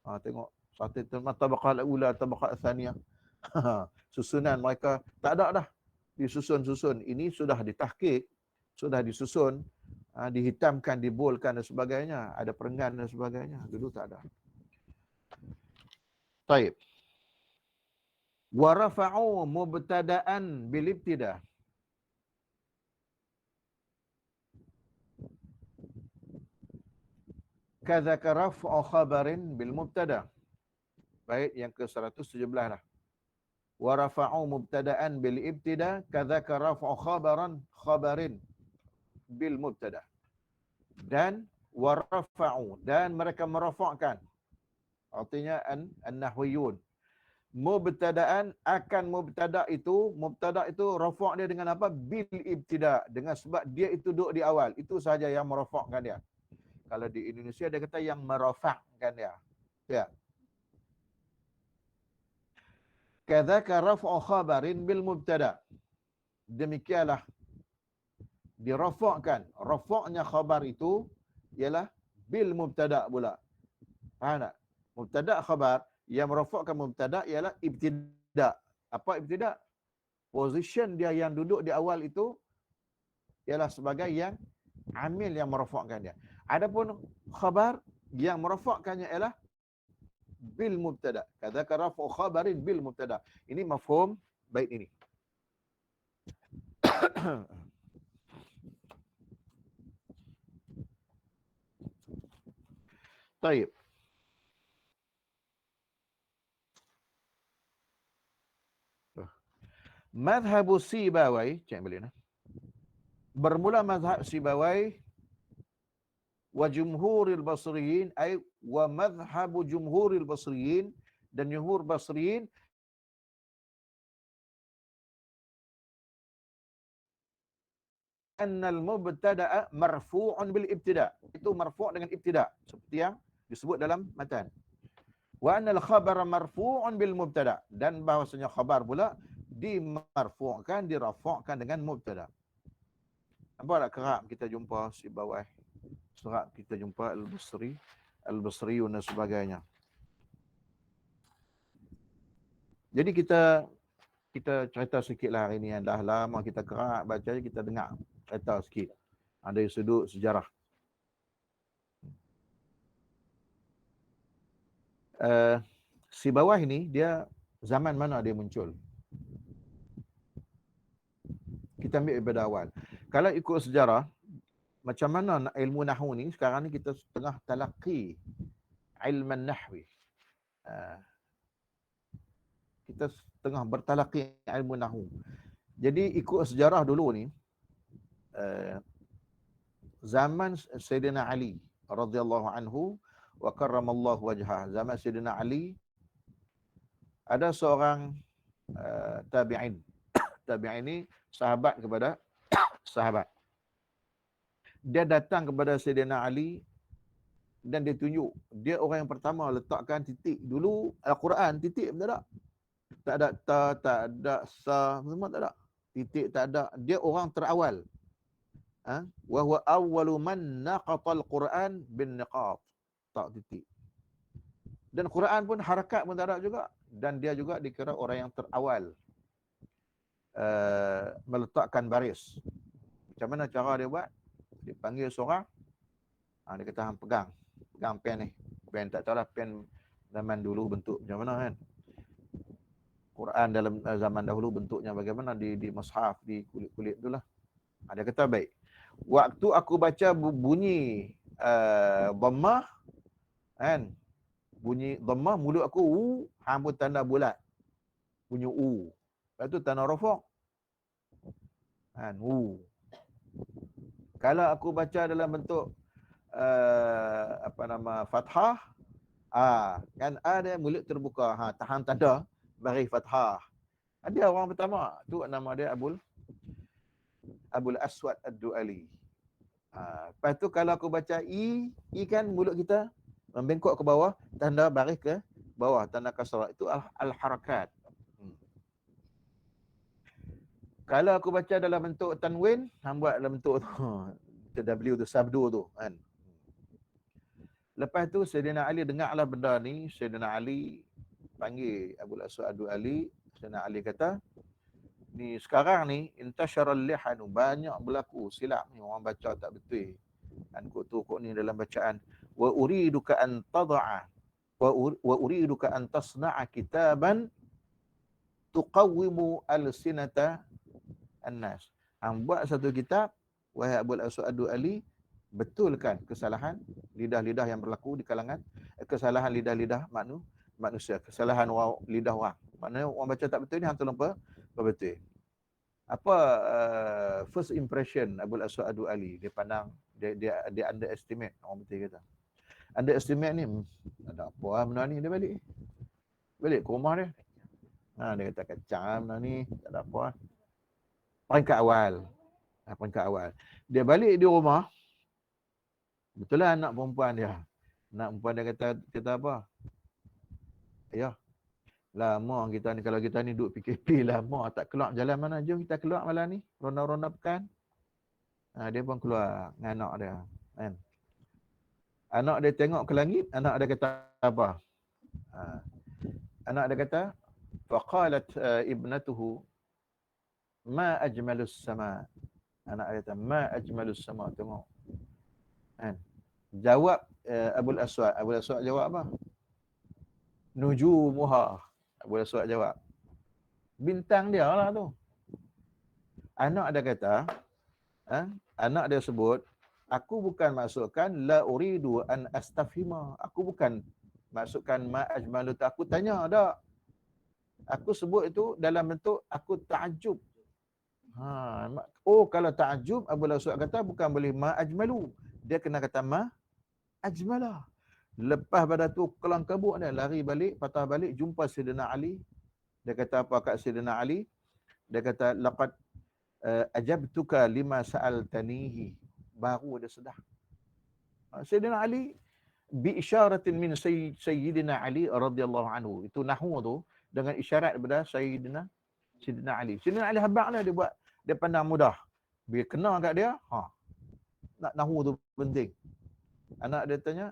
Tengok 1 tahun tabaqah al-ula, tabaqah al-thaniyah. Susunan mereka tak ada dah. Disusun-susun. Ini sudah ditahqiq, sudah disusun, dihitamkan, dibolkan dan sebagainya. Ada perenggan dan sebagainya. Dulu tak ada. Taib. Wa rafa'u mubtada'an bil ibtida. Kadzaka raf'u khabarin bil mubtada. Baik, yang ke-117 lah. Wa rafa'u mubtada'an bil ibtida kadzaka raf'u khabarin bil mubtada. Dan wa rafa'u, dan mereka merafa'kan. Artinya an-nahwiyun. Mubtada'an, akan mubtada' itu rafa' dia dengan apa? Bil ibtida', dengan sebab dia itu duduk di awal. Itu sahaja yang merafa'kan dia. Kalau di Indonesia dia kata yang merafa'kan dia. Ya. Kadzaka raf'u khabarin bil mubtada'. Demikianlah dirafa'kan. Rafa'nya khabar itu ialah bil mubtada' pula. Faham tak? Mubtada' khabar, yang merafa'kan mubtada' ialah ibtida'. Apa ibtida'? Position dia yang duduk di awal itu ialah sebagai yang amil yang merafa'kan dia. Adapun khabar yang merafa'kannya ialah bil mubtada'. Kadzaka raf'u khabarin bil mubtada'. Ini mafhum bait ini. Baik. Madhhabu Sibawai, cek balik nah. Bermula mazhab Sibawai wa jumhuril basriyin, ay wa madhhabu jumhuril basriyin, dan jumhur basriyin annal mubtada'a marfu'un bil ibtida'. Itu marfu' dengan ibtida', seperti yang disebut dalam matan. Wa annal khabara marfu'un bil mubtada', dan bahwasanya khabar pula dimarfu'kan, dirafa'kan dengan mubtada'. Nampak tak kerap kita jumpa si bawah, kerap kita jumpa al-Basri, al-Basriyun dan sebagainya. Jadi kita cerita sikitlah hari ni, dah lama kita kerap baca, kita dengar cerita sikit dari sudut sejarah. Si bawah ini dia zaman mana dia muncul? Kita ambil daripada awal. Kalau ikut sejarah, macam mana ilmu nahwu ni, sekarang ni kita tengah talaqi ilman nahwi. Kita tengah bertalaqi ilmu nahwu. Jadi ikut sejarah dulu ni, zaman Sayyidina Ali radhiyallahu anhu wa karramallahu wajhah, zaman Sayyidina Ali ada seorang tabi'in. Tabi'in ni sahabat kepada sahabat. Dia datang kepada Sayyidina Ali dan dia tunjuk, dia orang yang pertama letakkan titik dulu Al-Quran, titik pun tak ada. Tak ada ta, tak ada sa, semua tak ada. Titik tak ada. Dia orang terawal. Wa huwa awwalu man naqatal Quran bin niqat. Tak titik. Dan Quran pun harakat pun tak ada juga. Dan dia juga dikira orang yang terawal meletakkan baris. Macam mana cara dia buat? Dia panggil seorang, dia kata hang pegang pegang pen ni. Pen tak tahulah pen zaman dulu bentuk macam mana kan. Quran dalam zaman dahulu bentuknya bagaimana di mushaf, di kulit-kulit itulah. Dia kata baik. Waktu aku baca bunyi dhammah kan. Bunyi dhammah mulut aku pun tanda bulat. Bunyi Lepas tu tanda rafa' kan Kalau aku baca dalam bentuk fathah, kan ada mulut terbuka, tahan tanda bagi fathah. Ada orang pertama tu nama dia Abul Aswad Ad-Du'ali. Lepas tu kalau aku baca i kan mulut kita membengkok ke bawah, tanda baris ke bawah, tanda kasrah. Itu al-harakat. Kalau aku baca dalam bentuk tanwin, buat dalam bentuk tu W tu, sabdu tu kan. Lepas tu Sayyidina Ali dengarlah benda ni. Sayyidina Ali panggil Abul Aswad Ad-Du'ali. Sayyidina Ali kata, ni sekarang ni intasyaral lihanu, banyak berlaku silap ni, orang baca tak betul kan, kok ni dalam bacaan. Wa uriduka an tad'a wa uriduka an tasna'a kitaban tuqawwimu al-sinata an-nas. Buat satu kitab wahai Abul Aswad Ad-Du'ali, betulkan kesalahan lidah-lidah yang berlaku di kalangan, kesalahan lidah-lidah manusia, kesalahan lidah orang. Maknanya orang baca tak betul ni hang tolong betul. Apa first impression Abul Aswad Ad-Du'ali? Dia pandang, dia underestimate, orang betul kata. Underestimate ni, ada apa benda ni, dia balik ke rumah dia. Dia kata kacang benda ni, tak ada apa. Peringkat awal. Dia balik di rumah, betul lah anak perempuan dia. Anak perempuan dia kata apa? Ya, lama kita ni, kalau kita ni duduk PKP lama tak keluar jalan mana, jom kita keluar malam ni, ronda-ronda pekan. Dia pun keluar dengan anak dia kan. Anak dia tengok ke langit, anak dia kata apa? Anak dia kata, faqalat ibnatuhu ma ajmalus sama. Anak dia kata ma ajmalus sama, tengok kan. Jawab Abul Aswad jawab apa? Nujumuha. Abul Aswad jawab, bintang dia lah tu. Anak dia kata, anak dia sebut, aku bukan masukkan la uridu an astafhima. Aku bukan masukkan ma ajmalu, aku tanya tak. Aku sebut itu dalam bentuk aku ta'ajub. Kalau ta'ajub, Abul Aswad kata bukan boleh ma ajmalu. Dia kena kata ma ajmalah. Lepas pada tu kelang kabut dia, lari balik, patah balik, jumpa Sayyidina Ali. Dia kata apa kat Sayyidina Ali? Dia kata laqad ajabtuka lima sa'altanihi. Baru dia sedar. Sayyidina Ali bi isyaratin min Sayyidina Ali radhiyallahu anhu. Itu nahwu tu dengan isyarat daripada Sayyidina Ali. Sayyidina Ali habaqlah, dia pandang mudah. Bila kena kat dia, nak nahwu tu penting. Anak dia tanya,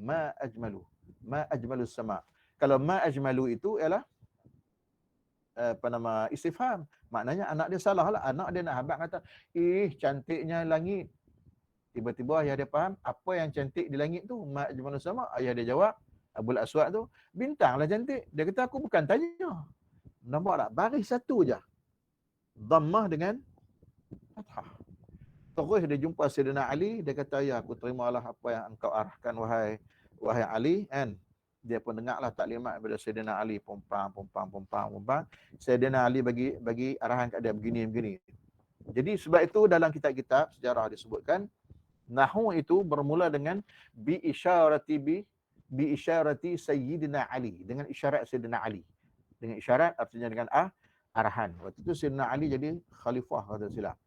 ma ajmalu sama. Kalau ma ajmalu itu ialah istifham. Maknanya anak dia salah lah. Anak dia nak habaq kata, cantiknya langit. Tiba-tiba ayah dia faham apa yang cantik di langit tu, ma ajmalu sama. Ayah dia jawab, Abul Aswad tu, bintang lah cantik. Dia kata aku bukan tanya. Nampak tak? Baris satu je. Dhammah dengan fathah. Terus dia jumpa Sayyidina Ali, dia kata, ya aku terimalah apa yang engkau arahkan wahai Ali kan. Dia pun dengarlah taklimat daripada Sayyidina Ali, pompang. Sayyidina Ali bagi arahan kat dia begini. Jadi sebab itu dalam kitab-kitab sejarah disebutkan nahwu itu bermula dengan bi isyarati Sayyidina Ali, dengan isyarat Sayyidina Ali. Dengan isyarat artinya dengan arahan. Waktu itu Sayyidina Ali jadi khalifah kata silap.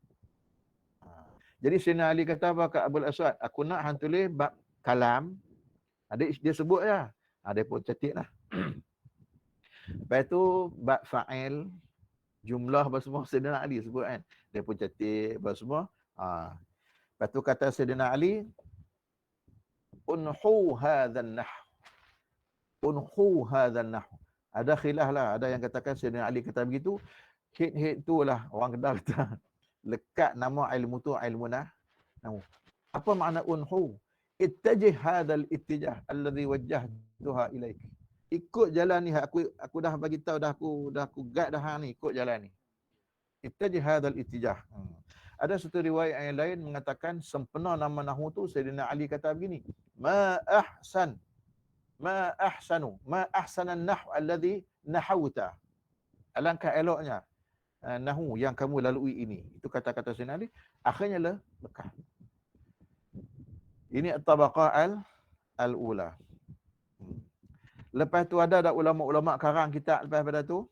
Jadi Sayyidina Ali kata apa kat Abul Aswad? Aku nak hang tulis bab kalam. Dia sebut ya. Dia pun cetik lah. Lepas tu bab fa'il, jumlah apa semua Sayyidina Ali sebut kan. Dia pun cetik apa semua. Lepas tu kata Sayyidina Ali, unhu hadzan nahw. Ada khilaf lah. Ada yang katakan Sayyidina Ali kata begitu. Hit tu lah. Orang Kedah kata lekat nama ilmu tu ilmu nahwu. Apa makna unhu? ittajih hadzal ittijah alladhi wajjahtuha ilaik. Ikut jalan ni, aku dah bagi tahu, dah aku guide dah hang ni, ikut jalan ni. Ittajih hadzal ittijah. Ada satu riwayat yang lain mengatakan sempena nama nahwu tu Sayyidina Ali kata begini, ma ahsanu ma ahsanan nahw alladhi nahawta. Alangkah eloknya nahwu yang kamu lalui ini. Itu kata-kata Sayyidina Ali. Akhirnya lah Mekah. Ini at-tabaqah al-ula. Lepas tu ada ulama-ulama karang kitab lepas pada tu.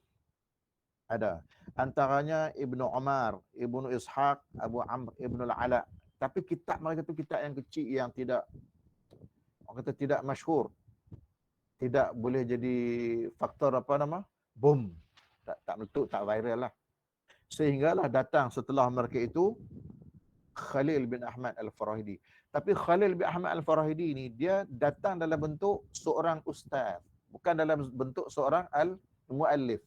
Ada. Antaranya Ibnu Umar, Ibnu Ishaq, Abu Amr, Ibnu Al-Ala. Tapi kitab mereka tu kitab yang kecil yang tidak, orang kata tidak masyhur. Tidak boleh jadi faktor apa nama? Boom. Tak meletup, tak viral lah. Sehinggalah datang setelah mereka itu Khalil bin Ahmad Al-Farahidi. Tapi Khalil bin Ahmad Al-Farahidi ni dia datang dalam bentuk seorang ustaz, bukan dalam bentuk seorang al-muallif.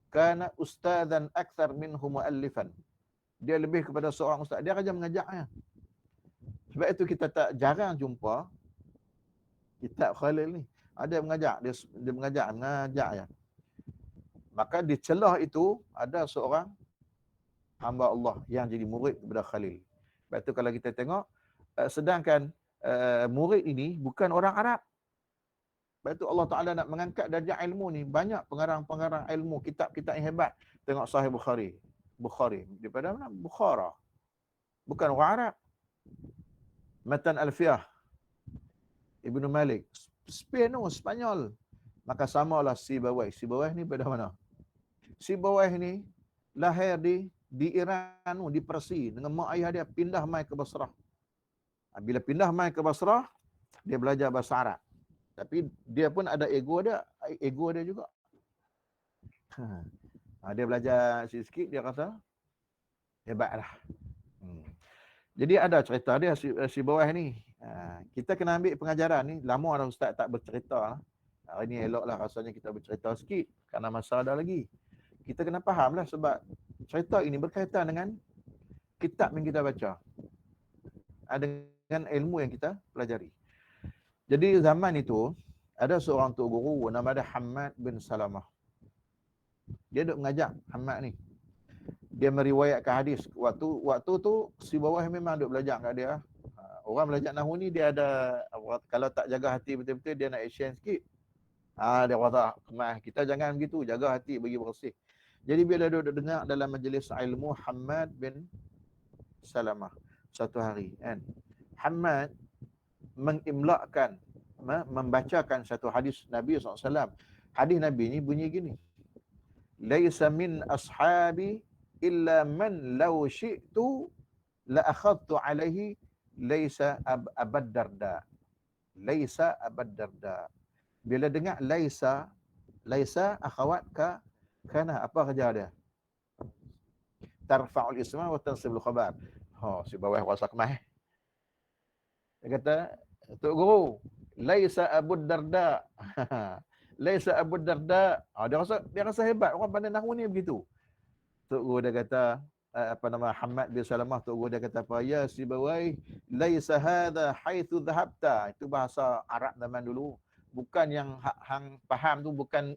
Kana ustazan akthar minhu muallifan. Dia lebih kepada seorang ustaz. Dia aja mengajaknya. Sebab itu kita tak jarang jumpa kitab Khalil ni. Ada mengajak, dia mengajak ya. Maka di celah itu ada seorang hamba Allah yang jadi murid kepada Khalil. Sebab itu kalau kita tengok, sedangkan murid ini bukan orang Arab. Sebab itu Allah Ta'ala nak mengangkat darjah ilmu ni. Banyak pengarang-pengarang ilmu, kitab-kitab yang hebat. Tengok Sahih Bukhari. Daripada mana? Bukhara. Bukan orang Arab. Matan Alfiyah. Ibnu Malik. Spain, Spanyol. Maka samalah Sibawayh. Sibawayh ni pada mana? Sibawayh ni lahir di Iran, di Persia. Dengan mak ayah dia pindah mai ke Basrah. Bila pindah mai ke Basrah, dia belajar bahasa Arab. Tapi dia pun ada ego dia juga. Dia belajar sikit, dia kata hebatlah. Jadi ada cerita dia si bawah ni. Kita kena ambil pengajaran ni. Lama dah ustaz tak bercerita. Hari ni eloklah rasanya kita bercerita sikit kerana masa ada lagi. Kita kena fahamlah sebab cerita ini berkaitan dengan kitab yang kita baca. Dengan ilmu yang kita pelajari. Jadi zaman itu ada seorang tok guru nama dia Hammad bin Salamah. Dia duk mengajak Hammad ni. Dia meriwayatkan hadis. Waktu tu si bawah memang duk belajar kat dia. Orang belajar nahwu ni dia ada, kalau tak jaga hati betul-betul dia nak action sikit. Dia kata, kita jangan begitu, jaga hati bagi bersih. Jadi bila dia duduk dengar dalam majlis ilmu Hammad bin Salamah satu hari kan. Hammad mengimlakkan, membacakan satu hadis Nabi SAW. Hadis Nabi ni bunyi gini. Laisa min ashabi illa man law syi'tu la akhadtu alaihi laisa Abad Darda. Laisa Abad Darda. Bila dengar laisa akhawat kana apa kerja dia? Tarfa'ul isma wa tansibul khabar. Si bawah rasa kemah. Dia kata, Tok Guru, laisa Abu Darda. Laisa Abu Darda. Dia rasa hebat. Orang pandai nahwu ni begitu. Tok Guru dia kata, Hammad bin Salamah, Tok Guru dia kata apa? Ya Sibawai, laisa hadha haitsu dhahabta. Itu bahasa Arab zaman dulu. Bukan yang hang faham tu, bukan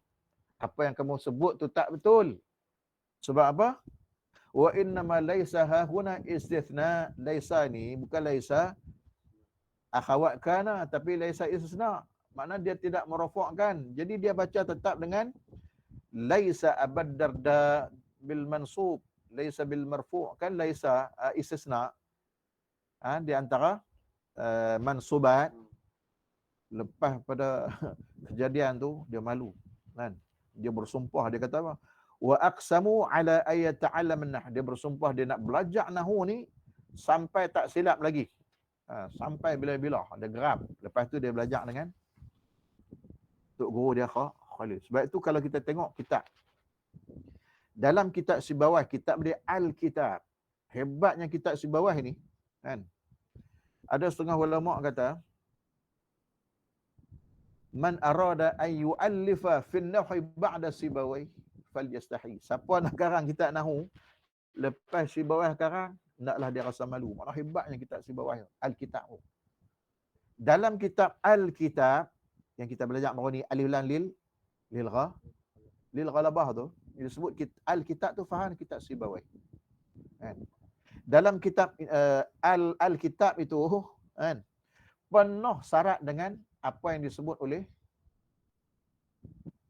apa yang kamu sebut tu tak betul. Sebab apa? Wa innama laisa hahuna istithna. Laisa ni bukan laisa akhawat kana, tapi laisa istisna. Makna dia tidak merafa'kan. Jadi dia baca tetap dengan laisa Abad Darda bil mansub, laisa bil marfu', kan laisa istisna. Di antara mansubat. Lepas pada kejadian tu dia malu kan. Dia bersumpah, dia kata apa? Wa aqsamu ala ayat ta'allam an-nahw. Dia bersumpah dia nak belajar nahwu ni sampai tak silap lagi. Sampai bila-bila dia geram. Lepas tu dia belajar dengan tok guru dia Khalil. Sebab itu kalau kita tengok kitab, dalam kitab Sibawah, kitab dia Al-Kitab. Hebatnya kitab Sibawah ini kan. Ada setengah ulama kata, man arada an yu'allifa fi an-nahwi ba'da Sibawai falyastahi. Siapa nak karang kitab nahwu lepas Sibawah karang, naklah dia rasa malu. Mana hebatnya kitab Sibawah Al-Kitab. Dalam kitab Al-Kitab yang kita belajar baru ni, alif lam lil ghalabah tu, dia sebut Al-Kitab tu faham kitab Sibawai. Kan? Dalam kitab Al-Kitab itu kan, penuh syarat dengan apa yang disebut oleh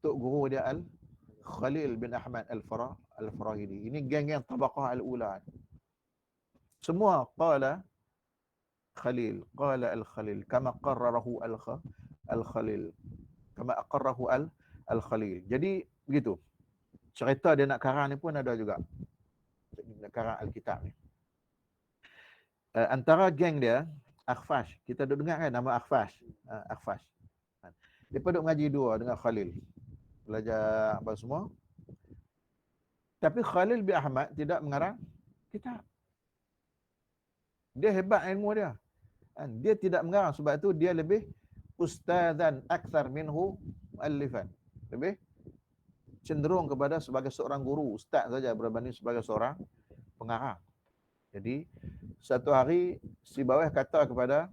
Tok Guru dia Khalil bin Ahmad Al-Farahidi. Ini geng-geng tabaqah al-ula. Semua qala Khalil, qala al-Khalil, kama qarrarahu al-Khalil, kama aqarrahu al-Khalil. Jadi begitu. Cerita dia nak karang ni pun ada juga. Nak karang Al-Kitab ni. Antara geng dia Akhfash. Kita duk dengar kan nama Akhfash. Akhfash. Depa duk ngaji dua dengan Khalil. Belajar apa semua. Tapi Khalil bin Ahmad tidak mengarang kitab. Dia hebat ilmu dia. Dia tidak mengarang, sebab itu dia lebih ustazan akthar minhu muallifan. Lebih cenderung kepada sebagai seorang guru, ustaz saja berbanding sebagai seorang pengarang. Jadi satu hari Sibawai kata kepada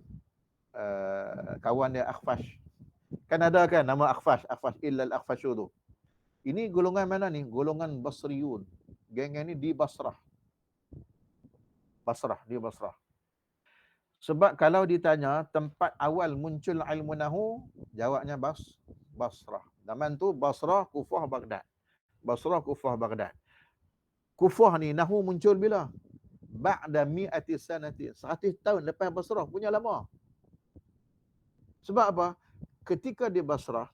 kawan dia Akhfash. Kan ada kan nama Akhfash illa al-Akhfashu tu. Ini golongan mana ni? Golongan Basriyun. Geng ini di Basrah. Di Basrah. Sebab kalau ditanya tempat awal muncul ilmu nahu, jawabnya Basrah. Zaman tu Basrah, Kufah, Baghdad. Basrah, Kufah, Baghdad. Kufah ni nahu muncul bila? Ba'da mi'ati sanati. 100 tahun lepas Basrah, punya lama. Sebab apa? Ketika di Basrah,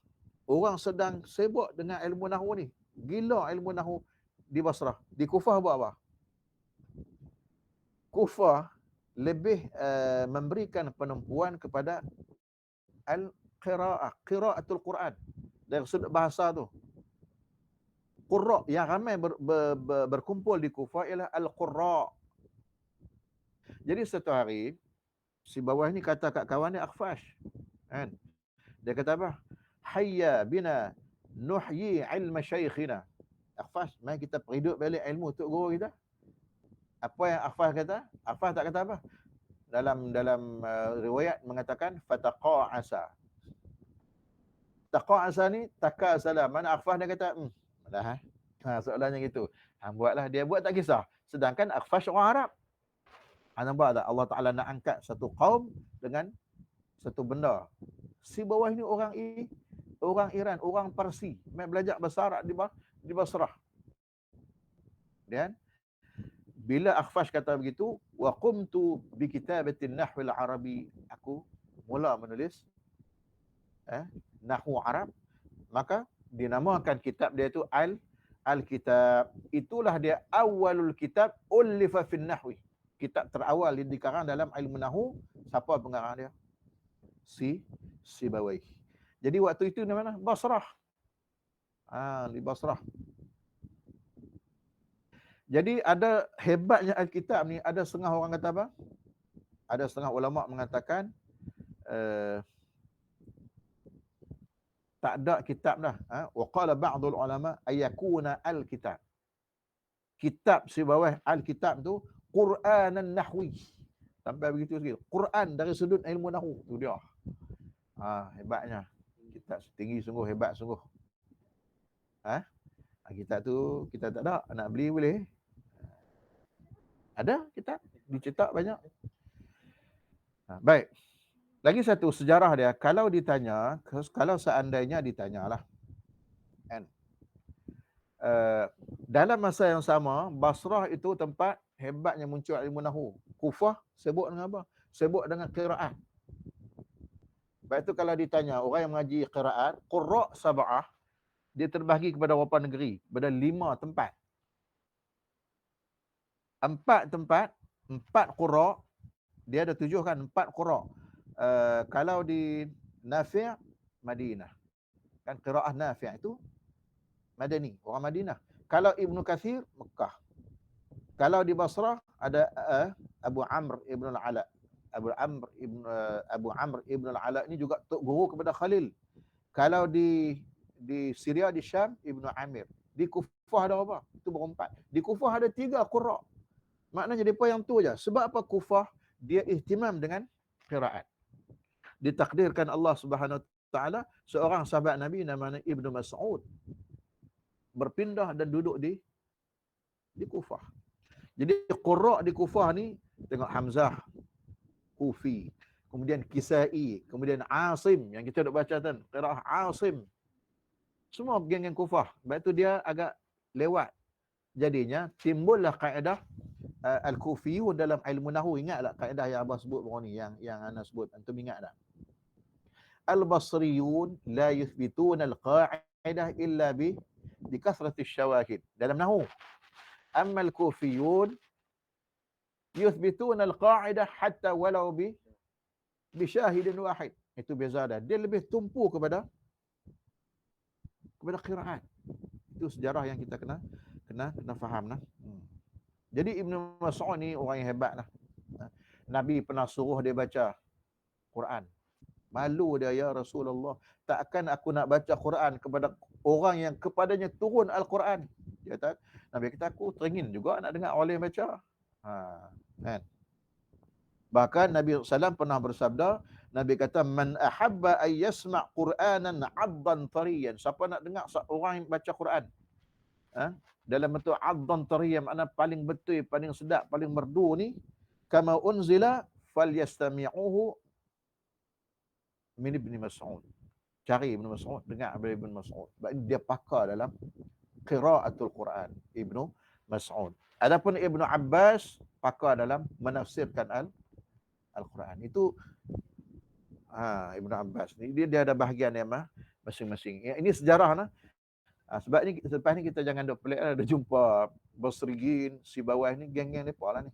orang sedang sibuk dengan ilmu nahu ni. Gila ilmu nahu di Basrah. Di Kufah buat apa? Kufah lebih memberikan penumpuan kepada al-qira'ah, qira'atul Quran. Dari sudut bahasa tu. Qurra yang ramai berkumpul di Kufah ialah al-qurra. Jadi satu hari si bawah ni kata kat kawan dia Akhfash, kan? Dia kata apa? Hayya bina nuhyi ilma syaikhina. Akhfash, mari kita perhidup balik ilmu tok guru kita. Apa yang Akhfash kata? Akhfash tak kata apa? Dalam riwayat mengatakan fataqa'asa. Taqa'asa ni takasala. Mana Akhfash dia kata, dah soalannya gitu. Buatlah, dia buat tak kisah. Sedangkan Akhfash orang Arab. Nampak tak? Allah Ta'ala nak angkat satu kaum dengan satu benda. Si bawah ni orang Iran, orang Parsi. Mereka belajar bahasa Arab di Basrah. Dan bila Akhfash kata begitu, wa qumtu bi kitabatin nahwil arabi, aku mula menulis nahwu Arab, maka dinamakan kitab dia itu Al-Kitab. Itulah dia awalul kitab ulifa fin nahwi. Kitab terawal yang dikarang dalam ilmu nahwu. Siapa pengarang dia? Sibawai. Jadi waktu itu di mana? Basrah. Di Basrah. Jadi ada hebatnya Alkitab ni, ada setengah orang kata apa? Ada setengah ulama mengatakan tak ada kitab dah. Wa qala ba'dul ulama ayakuna al-kitab. Kitab Sibawai Alkitab tu Qur'anan nahwi. Sampai begitu sikit. Quran dari sudut ilmu nahwu. Tu dia. Hebatnya. Kitab tinggi sungguh, hebat sungguh. Kitab tu kita tak ada, nak beli boleh. Ada kitab dicetak banyak. Baik. Lagi satu sejarah dia, kalau ditanya, kalau seandainya ditanyalah, kan, dalam masa yang sama, Basrah itu tempat hebatnya muncul ilmu nahwu. Kufah sibuk dengan apa? Sibuk dengan qiraat. Sebab itu kalau ditanya orang yang mengaji qiraat, qurra sab'ah, dia terbahagi kepada beberapa negeri, pada 5 tempat. 4 tempat, 4 qurra, dia ada 7 kan, 4 qurra. Kalau di Nafi' Madinah, kan qiraah Nafi' itu Madani, orang Madinah. Kalau Ibnu Katsir Mekah. Kalau di Basrah ada Abu Amr ibn al-Ala. Abu Amr ibn al-Ala ini juga tok guru kepada Khalil. Kalau di Syria, di Syam, Ibnu Amir. Di Kufah ada apa? Itu berempat. Di Kufah ada 3 qurra. Maknanya depa yang tu aja. Sebab apa? Kufah dia ihtimam dengan qiraat. Ditakdirkan Allah Subhanahu Wa Taala seorang sahabat Nabi namanya Ibnu Mas'ud berpindah dan duduk di Kufah. Jadi qurra di Kufah ni tengok Hamzah Kufi, kemudian Kisai, kemudian Asim yang kita duk baca kan, qiraah Asim. Semua geng-geng Kufah. Sebab tu dia agak lewat. Jadinya timbullah kaedah al-Kufiyun dalam ilmu nahwu. Ingatlah kaedah yang abang sebut baru ni, yang ana sebut. Antum ingat tak? Al-Basriyun la yuthbituna al-qa'idah illa bi kathrati syawahid. Dalam nahwu. Amma al-Kufiyun yuthbituna al-qa'idah hatta walau bi syahidin wahid. Itu beza dah. Dia lebih tumpu kepada qiraat. Itu sejarah yang kita kena faham lah. Jadi Ibnu Mas'ud ni orang yang hebat lah. Nabi pernah suruh dia baca Quran. Malu dia, ya Rasulullah, takkan aku nak baca Quran kepada orang yang kepadanya turun Al-Quran. Dia kata, Nabi kata, aku teringin juga nak dengar orang lain baca. Kan? Bahkan Nabi SAW pernah bersabda, Nabi kata, man ahabba ay yasma' Qur'anan 'addan tariyan. Siapa nak dengar orang yang baca Quran dalam bentuk 'addan tariyan, makna paling betul, paling sedap, paling merdu ni, kama unzila falyastami'uhu min Ibn Mas'ud. Cari Ibn Mas'ud, dengar dari Ibn Mas'ud. Sebab dia pakar dalam qiraatul Quran, Ibn Mas'ud. Adapun Ibn Abbas pakar dalam menafsirkan Al-Quran. Itu Ibn Abbas ni dia ada bahagian yang masing-masing. Ini sejarah lah. Sebab ni selepas ni kita jangan duk pelik lah, ada jumpa Basriyin, si bawah ni geng-geng depa lah ni.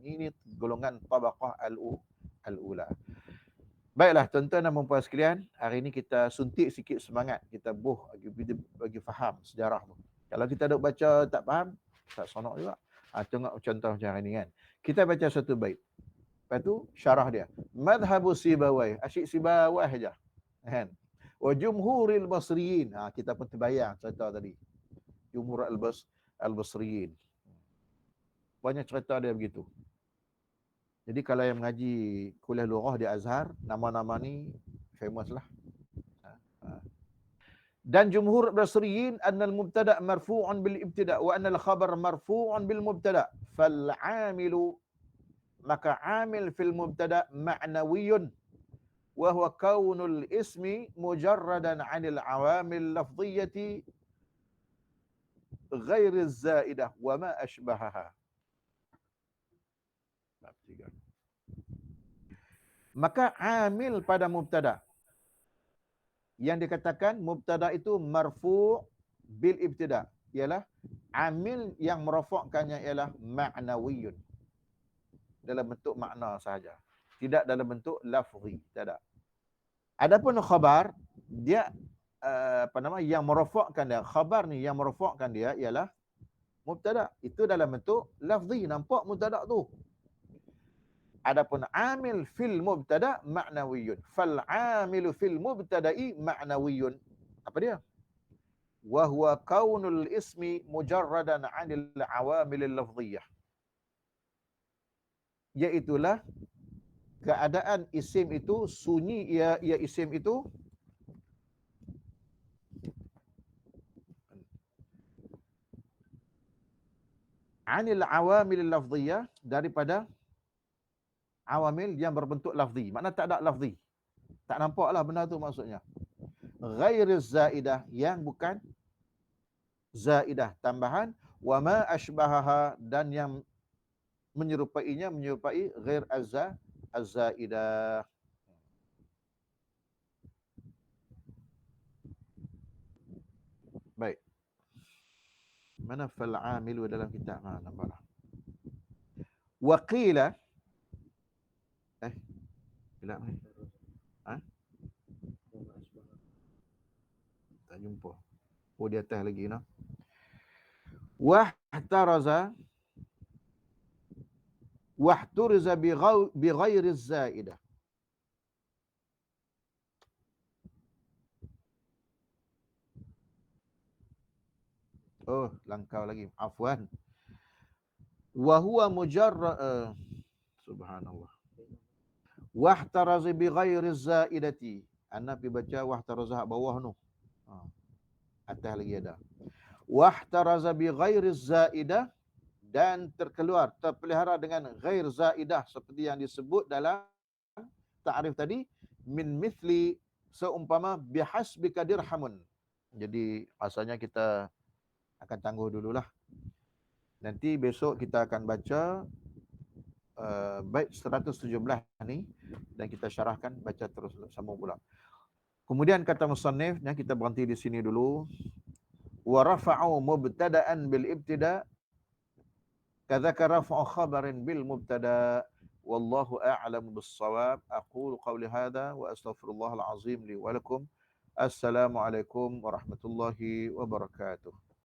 Ini golongan tabaqah al-ula. Baiklah tuan-tuan dan puan-puan sekalian, hari ini kita suntik sikit semangat, kita bagi faham sejarah tu. Kalau kita duk baca tak faham, tak sonok juga. Tengok contoh macam hari ni kan. Kita baca satu bait. Lepas tu syarah dia. Madhhabu Sibawai, asyik Sibawai aja. Kan? Wa jumhuril basriyin. Kita pun terbayang cerita tadi. Jumhur al-basriyin. Banyak cerita dia begitu. Jadi kalau yang mengaji kuliah lughah di Azhar, nama-nama ni famous lah. Dan jumhur basriyin anna al-mubtada' marfu'un bil ibtida' wa anna al-khabar marfu'un bil mubtada'. Fal 'amilu, maka 'amil fil mubtada' ma'nawiyyun wa huwa kaunul ismi mujarradan 'anil 'awamil lafdhiyyati ghairi az-za'idah wa ma ashbahaha. Maka amil pada mubtada, yang dikatakan mubtada itu marfu' bil ibtida, ialah amil yang merafa'kannya ialah ma'nawiyyun, dalam bentuk makna sahaja, tidak dalam bentuk lafzi, tidak. Adapun khabar, dia yang merafa'kan dia, khabar ni yang merafa'kan dia ialah mubtada, itu dalam bentuk lafzi, nampak mubtada tu. Adapun amil fil mubtada ma'nawiyyun. Fal amilu fil mubtada'i ma'nawiyyun. Apa dia? Wa huwa kaunul ismi mujarradan 'anil awamil lafdhiyyah. Iaitulah keadaan isim itu sunyi, ia isim itu anil awamil lafdhiyyah, daripada awamil yang berbentuk lafzi. Makna tak ada lafzi. Tak nampaklah benda tu maksudnya. Ghairiz zaidah, yang bukan zaidah, tambahan. Wa ma ashbahaha, dan yang menyerupainya, menyerupai ghair az-zaidah. Baik. Mana fal amilu dalam kitab? Nampaklah. Wa qila Gelap ni. Tak jumpa. Oh, di atas lagi no. Wahturiza bi ghairi zaidah. Oh, langkau lagi. Afwan. Wa huwa mujarrad subhanallah. Wahtarazi bi ghairi zaidati. Ana pi baca wahtaraza bawah tu. Ha. Atas lagi ada. Wahtaraza bi ghairi zaidah, dan terkeluar, terpelihara dengan ghair zaidah seperti yang disebut dalam ta'rif tadi, min mithli, seumpama bihasbika dirhamun. Jadi asalnya kita akan tangguh dululah. Nanti besok kita akan baca bait 117 ni dan kita syarahkan, baca terus sambung pula. Kemudian kata musannif, kita berhenti di sini dulu. Wa rafa'u mubtada'an bil ibtida' كذاك رفع خبر بالمبتدا والله أعلم بالصواب. أقول قولي هذا وأستغفر الله العظيم لي ولكم. السلام عليكم ورحمة الله وبركاته.